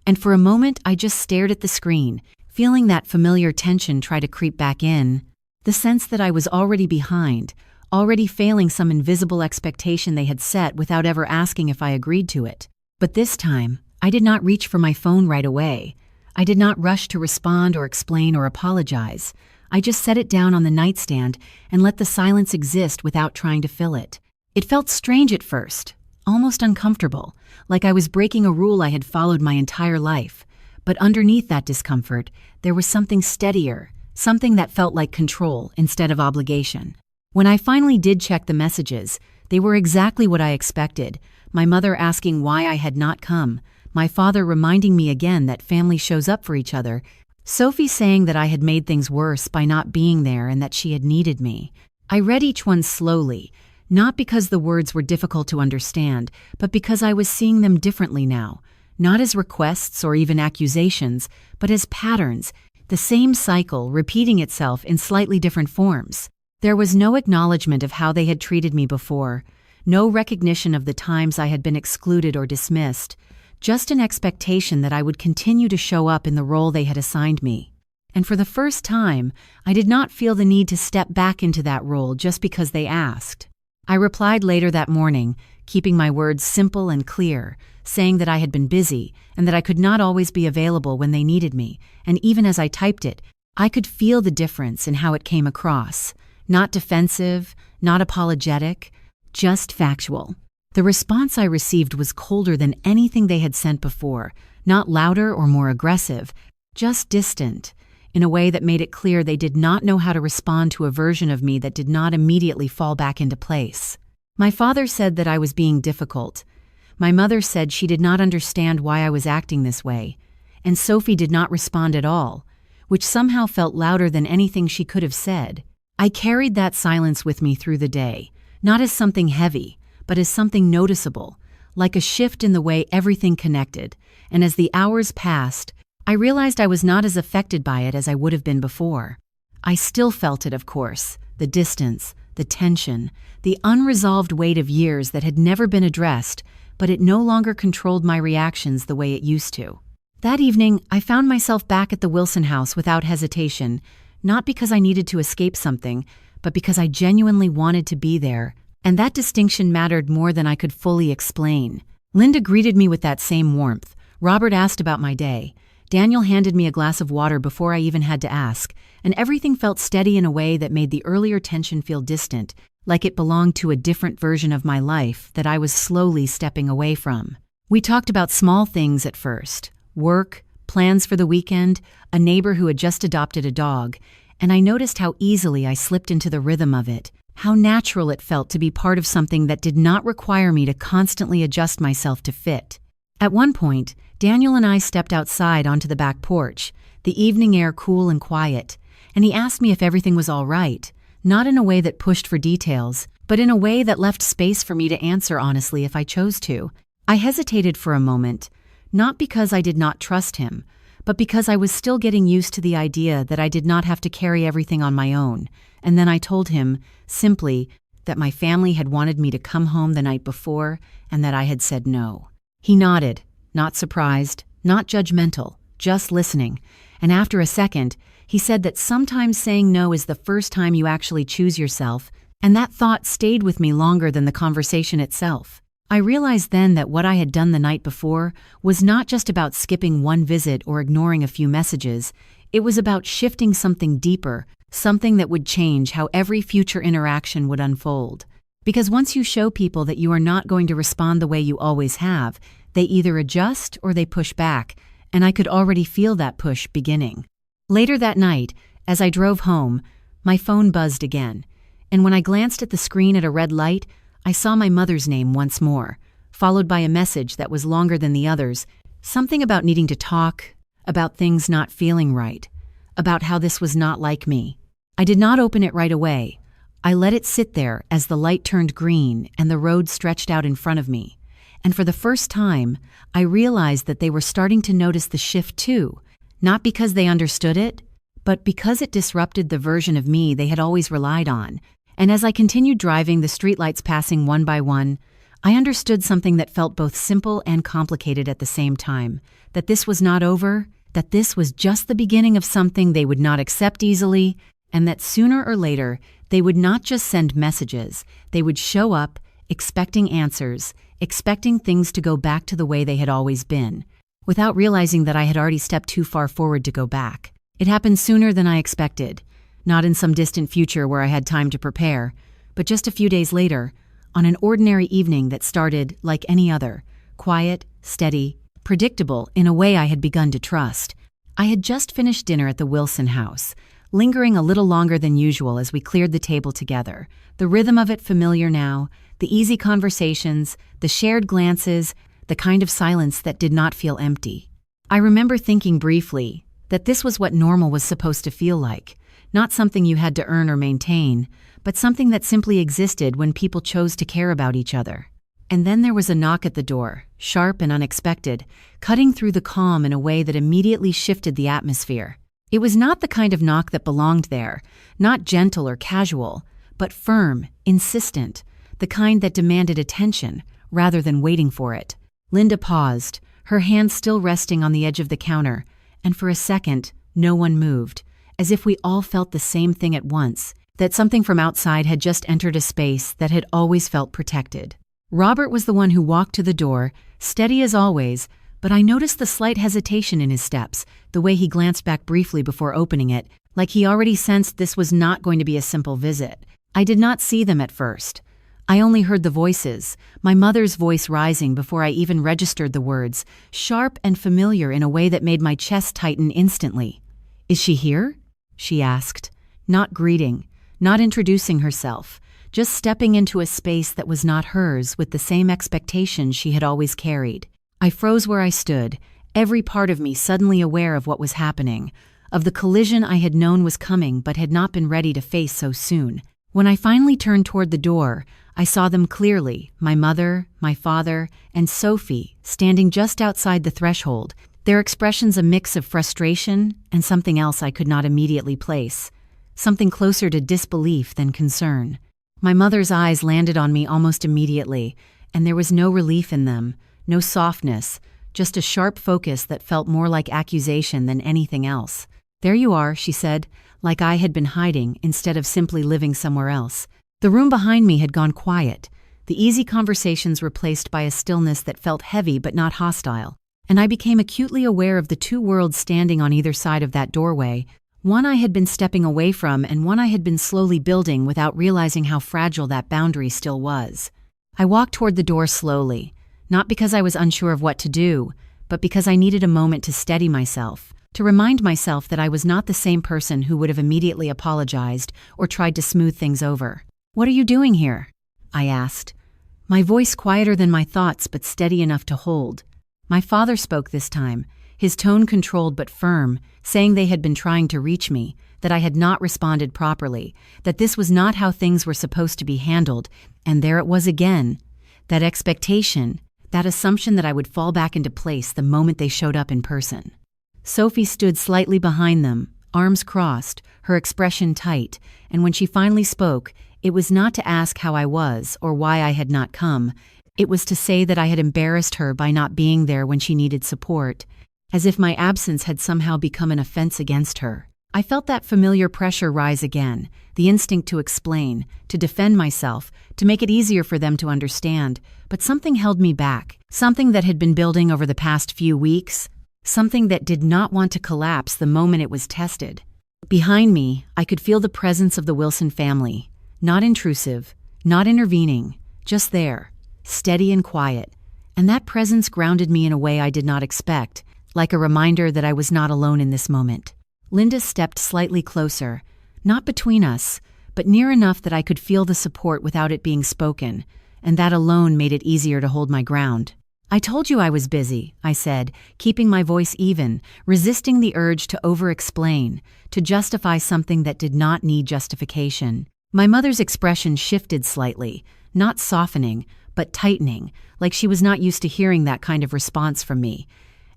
And for a moment, I just stared at the screen, feeling that familiar tension try to creep back in, the sense that I was already behind, already failing some invisible expectation they had set without ever asking if I agreed to it. But this time, I did not reach for my phone right away. I did not rush to respond or explain or apologize. I just set it down on the nightstand and let the silence exist without trying to fill it. It felt strange at first, almost uncomfortable, like I was breaking a rule I had followed my entire life. But underneath that discomfort, there was something steadier, something that felt like control instead of obligation. When I finally did check the messages, they were exactly what I expected. My mother asking why I had not come, my father reminding me again that family shows up for each other, Sophie saying that I had made things worse by not being there and that she had needed me. I read each one slowly, not because the words were difficult to understand, but because I was seeing them differently now, not as requests or even accusations, but as patterns, the same cycle repeating itself in slightly different forms. There was no acknowledgement of how they had treated me before, no recognition of the times I had been excluded or dismissed, just an expectation that I would continue to show up in the role they had assigned me. And for the first time, I did not feel the need to step back into that role just because they asked. I replied later that morning, keeping my words simple and clear, saying that I had been busy and that I could not always be available when they needed me, and even as I typed it, I could feel the difference in how it came across. Not defensive, not apologetic, just factual. The response I received was colder than anything they had sent before, not louder or more aggressive, just distant, in a way that made it clear they did not know how to respond to a version of me that did not immediately fall back into place. My father said that I was being difficult. My mother said she did not understand why I was acting this way, and Sophie did not respond at all, which somehow felt louder than anything she could have said. I carried that silence with me through the day, not as something heavy, but as something noticeable, like a shift in the way everything connected, and as the hours passed, I realized I was not as affected by it as I would have been before. I still felt it, of course, the distance, the tension, the unresolved weight of years that had never been addressed, but it no longer controlled my reactions the way it used to. That evening, I found myself back at the Wilson house without hesitation, not because I needed to escape something, but because I genuinely wanted to be there, and that distinction mattered more than I could fully explain. Linda greeted me with that same warmth. Robert asked about my day. Daniel handed me a glass of water before I even had to ask, and everything felt steady in a way that made the earlier tension feel distant, like it belonged to a different version of my life that I was slowly stepping away from. We talked about small things at first: work, plans for the weekend, a neighbor who had just adopted a dog, and I noticed how easily I slipped into the rhythm of it, how natural it felt to be part of something that did not require me to constantly adjust myself to fit. At one point, Daniel and I stepped outside onto the back porch, the evening air cool and quiet, and he asked me if everything was all right, not in a way that pushed for details, but in a way that left space for me to answer honestly if I chose to. I hesitated for a moment, not because I did not trust him, but because I was still getting used to the idea that I did not have to carry everything on my own, and then I told him, simply, that my family had wanted me to come home the night before and that I had said no. He nodded, not surprised, not judgmental, just listening, and after a second, he said that sometimes saying no is the first time you actually choose yourself, and that thought stayed with me longer than the conversation itself. I realized then that what I had done the night before was not just about skipping one visit or ignoring a few messages. It was about shifting something deeper, something that would change how every future interaction would unfold. Because once you show people that you are not going to respond the way you always have, they either adjust or they push back, and I could already feel that push beginning. Later that night, as I drove home, my phone buzzed again, and when I glanced at the screen at a red light, I saw my mother's name once more, followed by a message that was longer than the others, something about needing to talk, about things not feeling right, about how this was not like me. I did not open it right away. I let it sit there as the light turned green and the road stretched out in front of me. And for the first time, I realized that they were starting to notice the shift too, not because they understood it, but because it disrupted the version of me they had always relied on. And as I continued driving, the streetlights passing one by one, I understood something that felt both simple and complicated at the same time, that this was not over, that this was just the beginning of something they would not accept easily, and that sooner or later, they would not just send messages, they would show up, expecting answers, expecting things to go back to the way they had always been, without realizing that I had already stepped too far forward to go back. It happened sooner than I expected. not in some distant future where I had time to prepare, but just a few days later, on an ordinary evening that started like any other, quiet, steady, predictable in a way I had begun to trust. I had just finished dinner at the Wilson house, lingering a little longer than usual as we cleared the table together, the rhythm of it familiar now, the easy conversations, the shared glances, the kind of silence that did not feel empty. I remember thinking briefly that this was what normal was supposed to feel like, not something you had to earn or maintain, but something that simply existed when people chose to care about each other. And then there was a knock at the door, sharp and unexpected, cutting through the calm in a way that immediately shifted the atmosphere. It was not the kind of knock that belonged there, not gentle or casual, but firm, insistent, the kind that demanded attention rather than waiting for it. Linda paused, her hand still resting on the edge of the counter, and for a second, no one moved, as if we all felt the same thing at once, that something from outside had just entered a space that had always felt protected. Robert was the one who walked to the door, steady as always, but I noticed the slight hesitation in his steps, the way he glanced back briefly before opening it, like he already sensed this was not going to be a simple visit. I did not see them at first. I only heard the voices, my mother's voice rising before I even registered the words, sharp and familiar in a way that made my chest tighten instantly. "Is she here?" she asked, not greeting, not introducing herself, just stepping into a space that was not hers with the same expectation she had always carried. I froze where I stood, every part of me suddenly aware of what was happening, of the collision I had known was coming but had not been ready to face so soon. When I finally turned toward the door, I saw them clearly, my mother, my father, and Sophie, standing just outside the threshold, their expressions a mix of frustration and something else I could not immediately place, something closer to disbelief than concern. My mother's eyes landed on me almost immediately, and there was no relief in them, no softness, just a sharp focus that felt more like accusation than anything else. "There you are," she said, like I had been hiding instead of simply living somewhere else. The room behind me had gone quiet, the easy conversations replaced by a stillness that felt heavy but not hostile, and I became acutely aware of the two worlds standing on either side of that doorway, one I had been stepping away from and one I had been slowly building without realizing how fragile that boundary still was. I walked toward the door slowly, not because I was unsure of what to do, but because I needed a moment to steady myself, to remind myself that I was not the same person who would have immediately apologized or tried to smooth things over. "What are you doing here?" I asked, my voice quieter than my thoughts but steady enough to hold. My father spoke this time, his tone controlled but firm, saying they had been trying to reach me, that I had not responded properly, that this was not how things were supposed to be handled, and there it was again, that expectation, that assumption that I would fall back into place the moment they showed up in person. Sophie stood slightly behind them, arms crossed, her expression tight, and when she finally spoke, it was not to ask how I was or why I had not come. It was to say that I had embarrassed her by not being there when she needed support, as if my absence had somehow become an offense against her. I felt that familiar pressure rise again, the instinct to explain, to defend myself, to make it easier for them to understand, but something held me back, something that had been building over the past few weeks, something that did not want to collapse the moment it was tested. Behind me, I could feel the presence of the Wilson family, not intrusive, not intervening, just there, steady and quiet, and that presence grounded me in a way I did not expect, like a reminder that I was not alone in this moment. Linda stepped slightly closer, not between us, but near enough that I could feel the support without it being spoken, and that alone made it easier to hold my ground. "I told you I was busy," I said, keeping my voice even, resisting the urge to over-explain, to justify something that did not need justification. My mother's expression shifted slightly, not softening, but tightening, like she was not used to hearing that kind of response from me,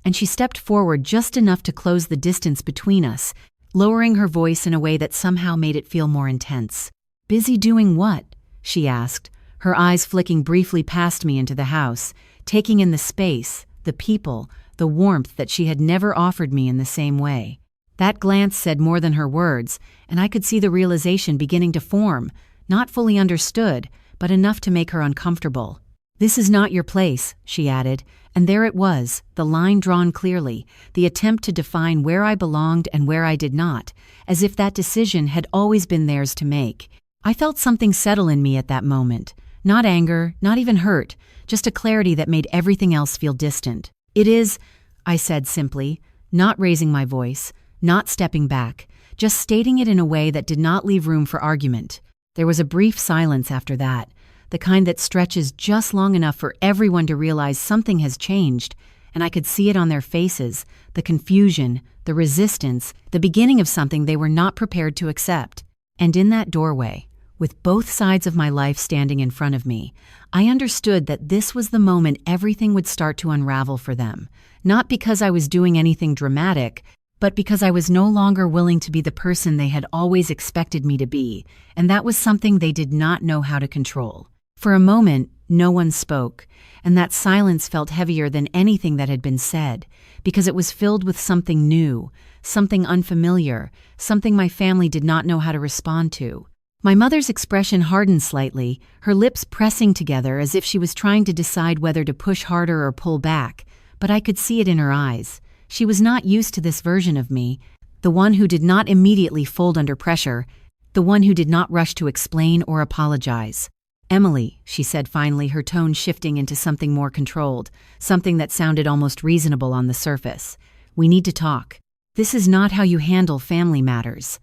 and she stepped forward just enough to close the distance between us, lowering her voice in a way that somehow made it feel more intense. "Busy doing what?" she asked, her eyes flicking briefly past me into the house, taking in the space, the people, the warmth that she had never offered me in the same way. That glance said more than her words, and I could see the realization beginning to form, not fully understood, but enough to make her uncomfortable. "This is not your place," she added, and there it was, the line drawn clearly, the attempt to define where I belonged and where I did not, as if that decision had always been theirs to make. I felt something settle in me at that moment. Not anger, not even hurt, just a clarity that made everything else feel distant. "It is," I said simply, not raising my voice, not stepping back, just stating it in a way that did not leave room for argument. There was a brief silence after that, the kind that stretches just long enough for everyone to realize something has changed, and I could see it on their faces, the confusion, the resistance, the beginning of something they were not prepared to accept. And in that doorway, with both sides of my life standing in front of me, I understood that this was the moment everything would start to unravel for them, not because I was doing anything dramatic, but because I was no longer willing to be the person they had always expected me to be, and that was something they did not know how to control. For a moment, no one spoke, and that silence felt heavier than anything that had been said, because it was filled with something new, something unfamiliar, something my family did not know how to respond to. My mother's expression hardened slightly, her lips pressing together as if she was trying to decide whether to push harder or pull back, but I could see it in her eyes. She was not used to this version of me, the one who did not immediately fold under pressure, the one who did not rush to explain or apologize. "Emily," she said finally, her tone shifting into something more controlled, something that sounded almost reasonable on the surface. "We need to talk. This is not how you handle family matters."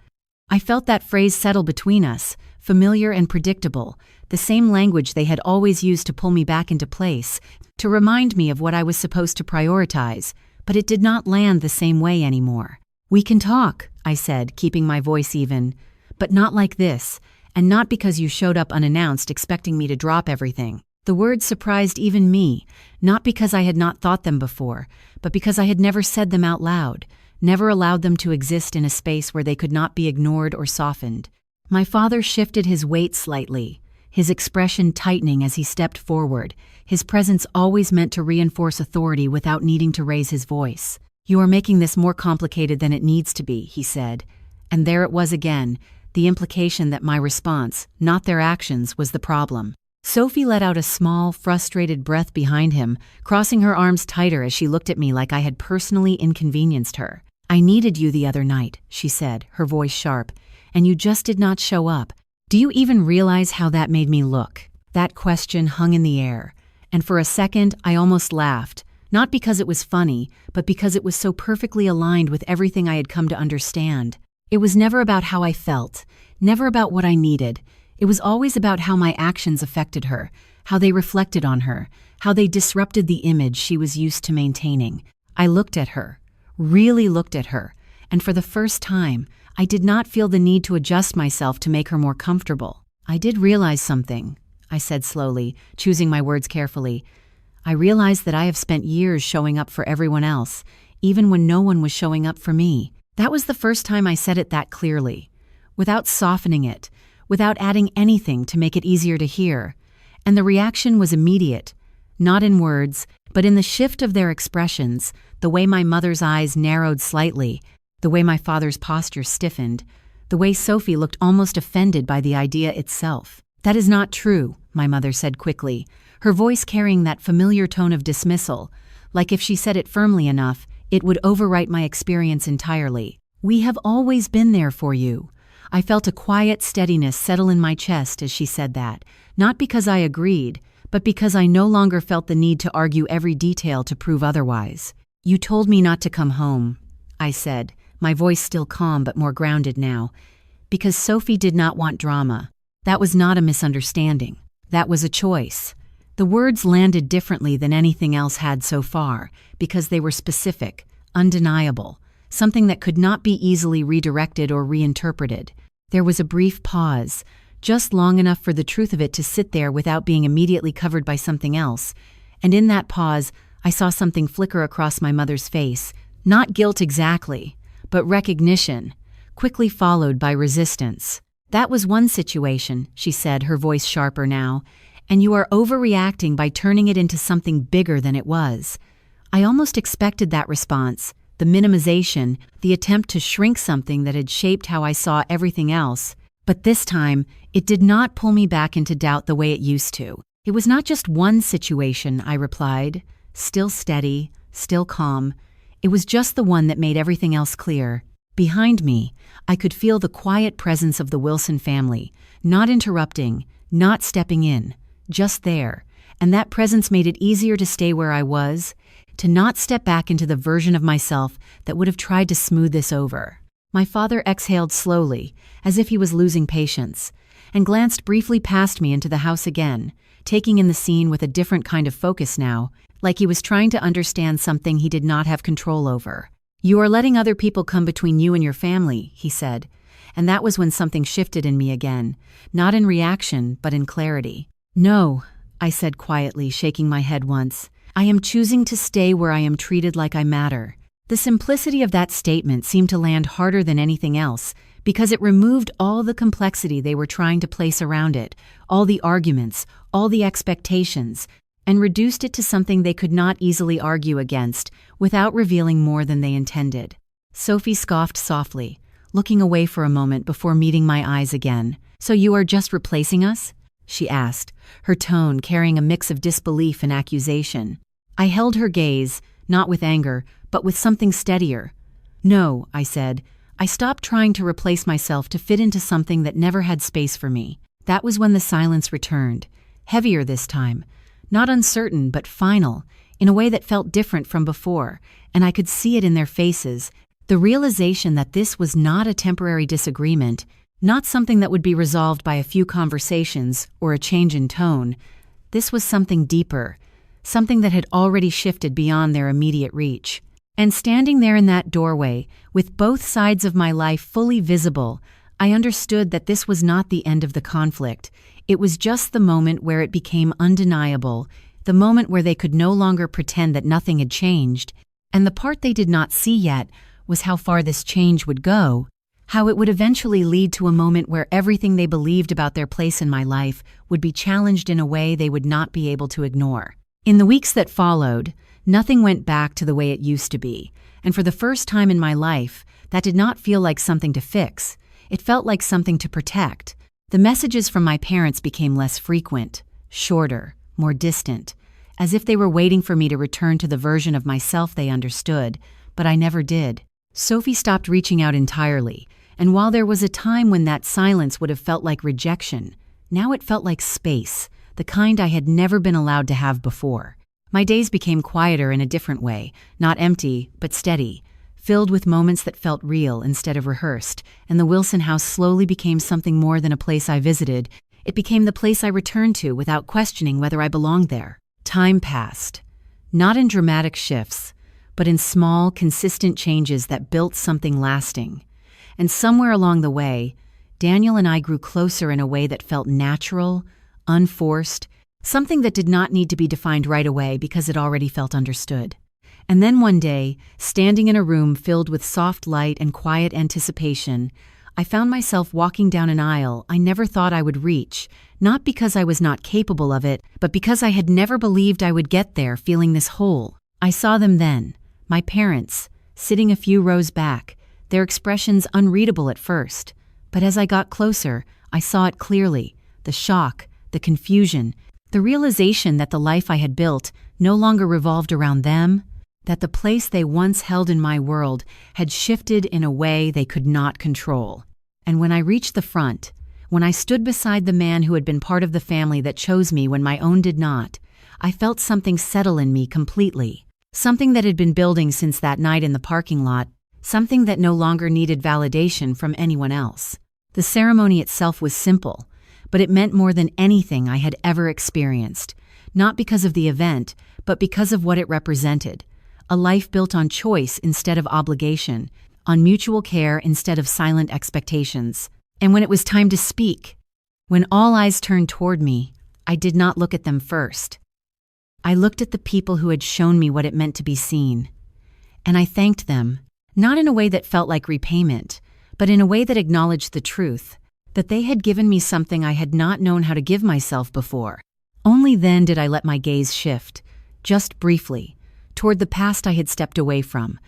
I felt that phrase settle between us, familiar and predictable, the same language they had always used to pull me back into place, to remind me of what I was supposed to prioritize, but it did not land the same way anymore. "We can talk," I said, keeping my voice even, "but not like this. And not because you showed up unannounced expecting me to drop everything." The words surprised even me, not because I had not thought them before, but because I had never said them out loud, never allowed them to exist in a space where they could not be ignored or softened. My father shifted his weight slightly, his expression tightening as he stepped forward, his presence always meant to reinforce authority without needing to raise his voice. "You are making this more complicated than it needs to be," he said. And there it was again, the implication that my response, not their actions, was the problem. Sophie let out a small, frustrated breath behind him, crossing her arms tighter as she looked at me like I had personally inconvenienced her. "I needed you the other night," she said, her voice sharp, "and you just did not show up. Do you even realize how that made me look?" That question hung in the air, and for a second I almost laughed, not because it was funny, but because it was so perfectly aligned with everything I had come to understand. It was never about how I felt, never about what I needed. It was always about how my actions affected her, how they reflected on her, how they disrupted the image she was used to maintaining. I looked at her, really looked at her, and for the first time, I did not feel the need to adjust myself to make her more comfortable. "I did realize something," I said slowly, choosing my words carefully. "I realized that I have spent years showing up for everyone else, even when no one was showing up for me." That was the first time I said it that clearly, without softening it, without adding anything to make it easier to hear. And the reaction was immediate, not in words, but in the shift of their expressions, the way my mother's eyes narrowed slightly, the way my father's posture stiffened, the way Sophie looked almost offended by the idea itself. "That is not true," my mother said quickly, her voice carrying that familiar tone of dismissal, like if she said it firmly enough, it would overwrite my experience entirely. "We have always been there for you." I felt a quiet steadiness settle in my chest as she said that, not because I agreed, but because I no longer felt the need to argue every detail to prove otherwise. "You told me not to come home," I said, my voice still calm but more grounded now, "because Sophie did not want drama. That was not a misunderstanding. That was a choice." The words landed differently than anything else had so far, because they were specific, undeniable, something that could not be easily redirected or reinterpreted. There was a brief pause, just long enough for the truth of it to sit there without being immediately covered by something else, and in that pause, I saw something flicker across my mother's face, not guilt exactly, but recognition, quickly followed by resistance. "That was one situation," she said, her voice sharper now, "and you are overreacting by turning it into something bigger than it was." I almost expected that response, the minimization, the attempt to shrink something that had shaped how I saw everything else, but this time, it did not pull me back into doubt the way it used to. It was not just one situation, I replied, still steady, still calm. It was just the one that made everything else clear. Behind me, I could feel the quiet presence of the Wilson family, not interrupting, not stepping in, just there. And that presence made it easier to stay where I was, to not step back into the version of myself that would have tried to smooth this over. My father exhaled slowly, as if he was losing patience, and glanced briefly past me into the house again, taking in the scene with a different kind of focus now, like he was trying to understand something he did not have control over. "You are letting other people come between you and your family," he said, and that was when something shifted in me again, not in reaction, but in clarity. "No," I said quietly, shaking my head once. "I am choosing to stay where I am treated like I matter." The simplicity of that statement seemed to land harder than anything else, because it removed all the complexity they were trying to place around it, all the arguments, all the expectations, and reduced it to something they could not easily argue against without revealing more than they intended. Sophie scoffed softly, looking away for a moment before meeting my eyes again. "So you are just replacing us?" she asked, her tone carrying a mix of disbelief and accusation. I held her gaze, not with anger, but with something steadier. "No," I said. "I stopped trying to replace myself to fit into something that never had space for me." That was when the silence returned, heavier this time, not uncertain but final, in a way that felt different from before, and I could see it in their faces, the realization that this was not a temporary disagreement, not something that would be resolved by a few conversations or a change in tone. This was something deeper, something that had already shifted beyond their immediate reach. And standing there in that doorway, with both sides of my life fully visible, I understood that this was not the end of the conflict. It was just the moment where it became undeniable, the moment where they could no longer pretend that nothing had changed. And the part they did not see yet was how far this change would go, how it would eventually lead to a moment where everything they believed about their place in my life would be challenged in a way they would not be able to ignore. In the weeks that followed, nothing went back to the way it used to be, and for the first time in my life, that did not feel like something to fix. It felt like something to protect. The messages from my parents became less frequent, shorter, more distant, as if they were waiting for me to return to the version of myself they understood, but I never did. Sophie stopped reaching out entirely, and while there was a time when that silence would have felt like rejection, now it felt like space, the kind I had never been allowed to have before. My days became quieter in a different way, not empty, but steady, filled with moments that felt real instead of rehearsed, and the Wilson house slowly became something more than a place I visited. It became the place I returned to without questioning whether I belonged there. Time passed, not in dramatic shifts, but in small, consistent changes that built something lasting. And somewhere along the way, Daniel and I grew closer in a way that felt natural, unforced, something that did not need to be defined right away because it already felt understood. And then one day, standing in a room filled with soft light and quiet anticipation, I found myself walking down an aisle I never thought I would reach, not because I was not capable of it, but because I had never believed I would get there feeling this whole. I saw them then, my parents, sitting a few rows back, their expressions unreadable at first. But as I got closer, I saw it clearly, the shock, the confusion, the realization that the life I had built no longer revolved around them, that the place they once held in my world had shifted in a way they could not control. And when I reached the front, when I stood beside the man who had been part of the family that chose me when my own did not, I felt something settle in me completely. Something that had been building since that night in the parking lot, something that no longer needed validation from anyone else. The ceremony itself was simple, but it meant more than anything I had ever experienced, not because of the event, but because of what it represented. A life built on choice instead of obligation, on mutual care instead of silent expectations. And when it was time to speak, when all eyes turned toward me, I did not look at them first. I looked at the people who had shown me what it meant to be seen. And I thanked them, not in a way that felt like repayment, but in a way that acknowledged the truth, that they had given me something I had not known how to give myself before. Only then did I let my gaze shift, just briefly, toward the past I had stepped away from.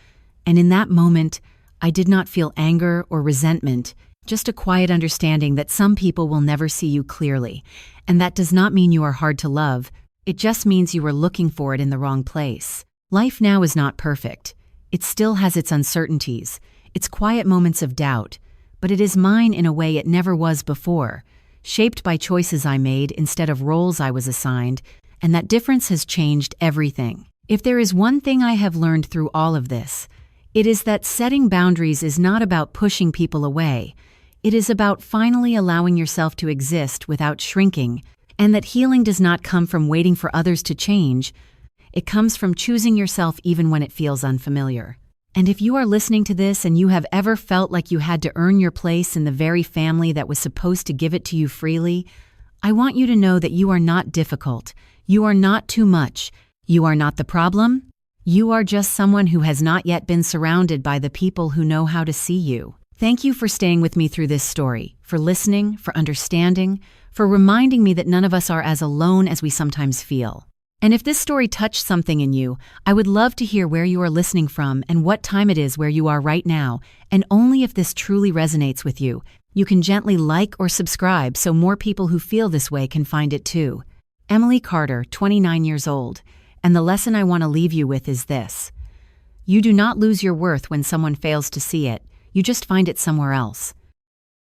And in that moment, I did not feel anger or resentment. Just a quiet understanding that some people will never see you clearly. And that does not mean you are hard to love, it just means you were looking for it in the wrong place. Life now is not perfect. It still has its uncertainties, its quiet moments of doubt, but it is mine in a way it never was before, shaped by choices I made instead of roles I was assigned, and that difference has changed everything. If there is one thing I have learned through all of this, it is that setting boundaries is not about pushing people away. It is about finally allowing yourself to exist without shrinking, and that healing does not come from waiting for others to change. It comes from choosing yourself even when it feels unfamiliar. And if you are listening to this and you have ever felt like you had to earn your place in the very family that was supposed to give it to you freely, I want you to know that you are not difficult. You are not too much. You are not the problem. You are just someone who has not yet been surrounded by the people who know how to see you. Thank you for staying with me through this story, for listening, for understanding, for reminding me that none of us are as alone as we sometimes feel. And if this story touched something in you, I would love to hear where you are listening from and what time it is where you are right now, and only if this truly resonates with you. You can gently like or subscribe so more people who feel this way can find it too. Emily Carter, 29 years old, and the lesson I want to leave you with is this. You do not lose your worth when someone fails to see it, you just find it somewhere else.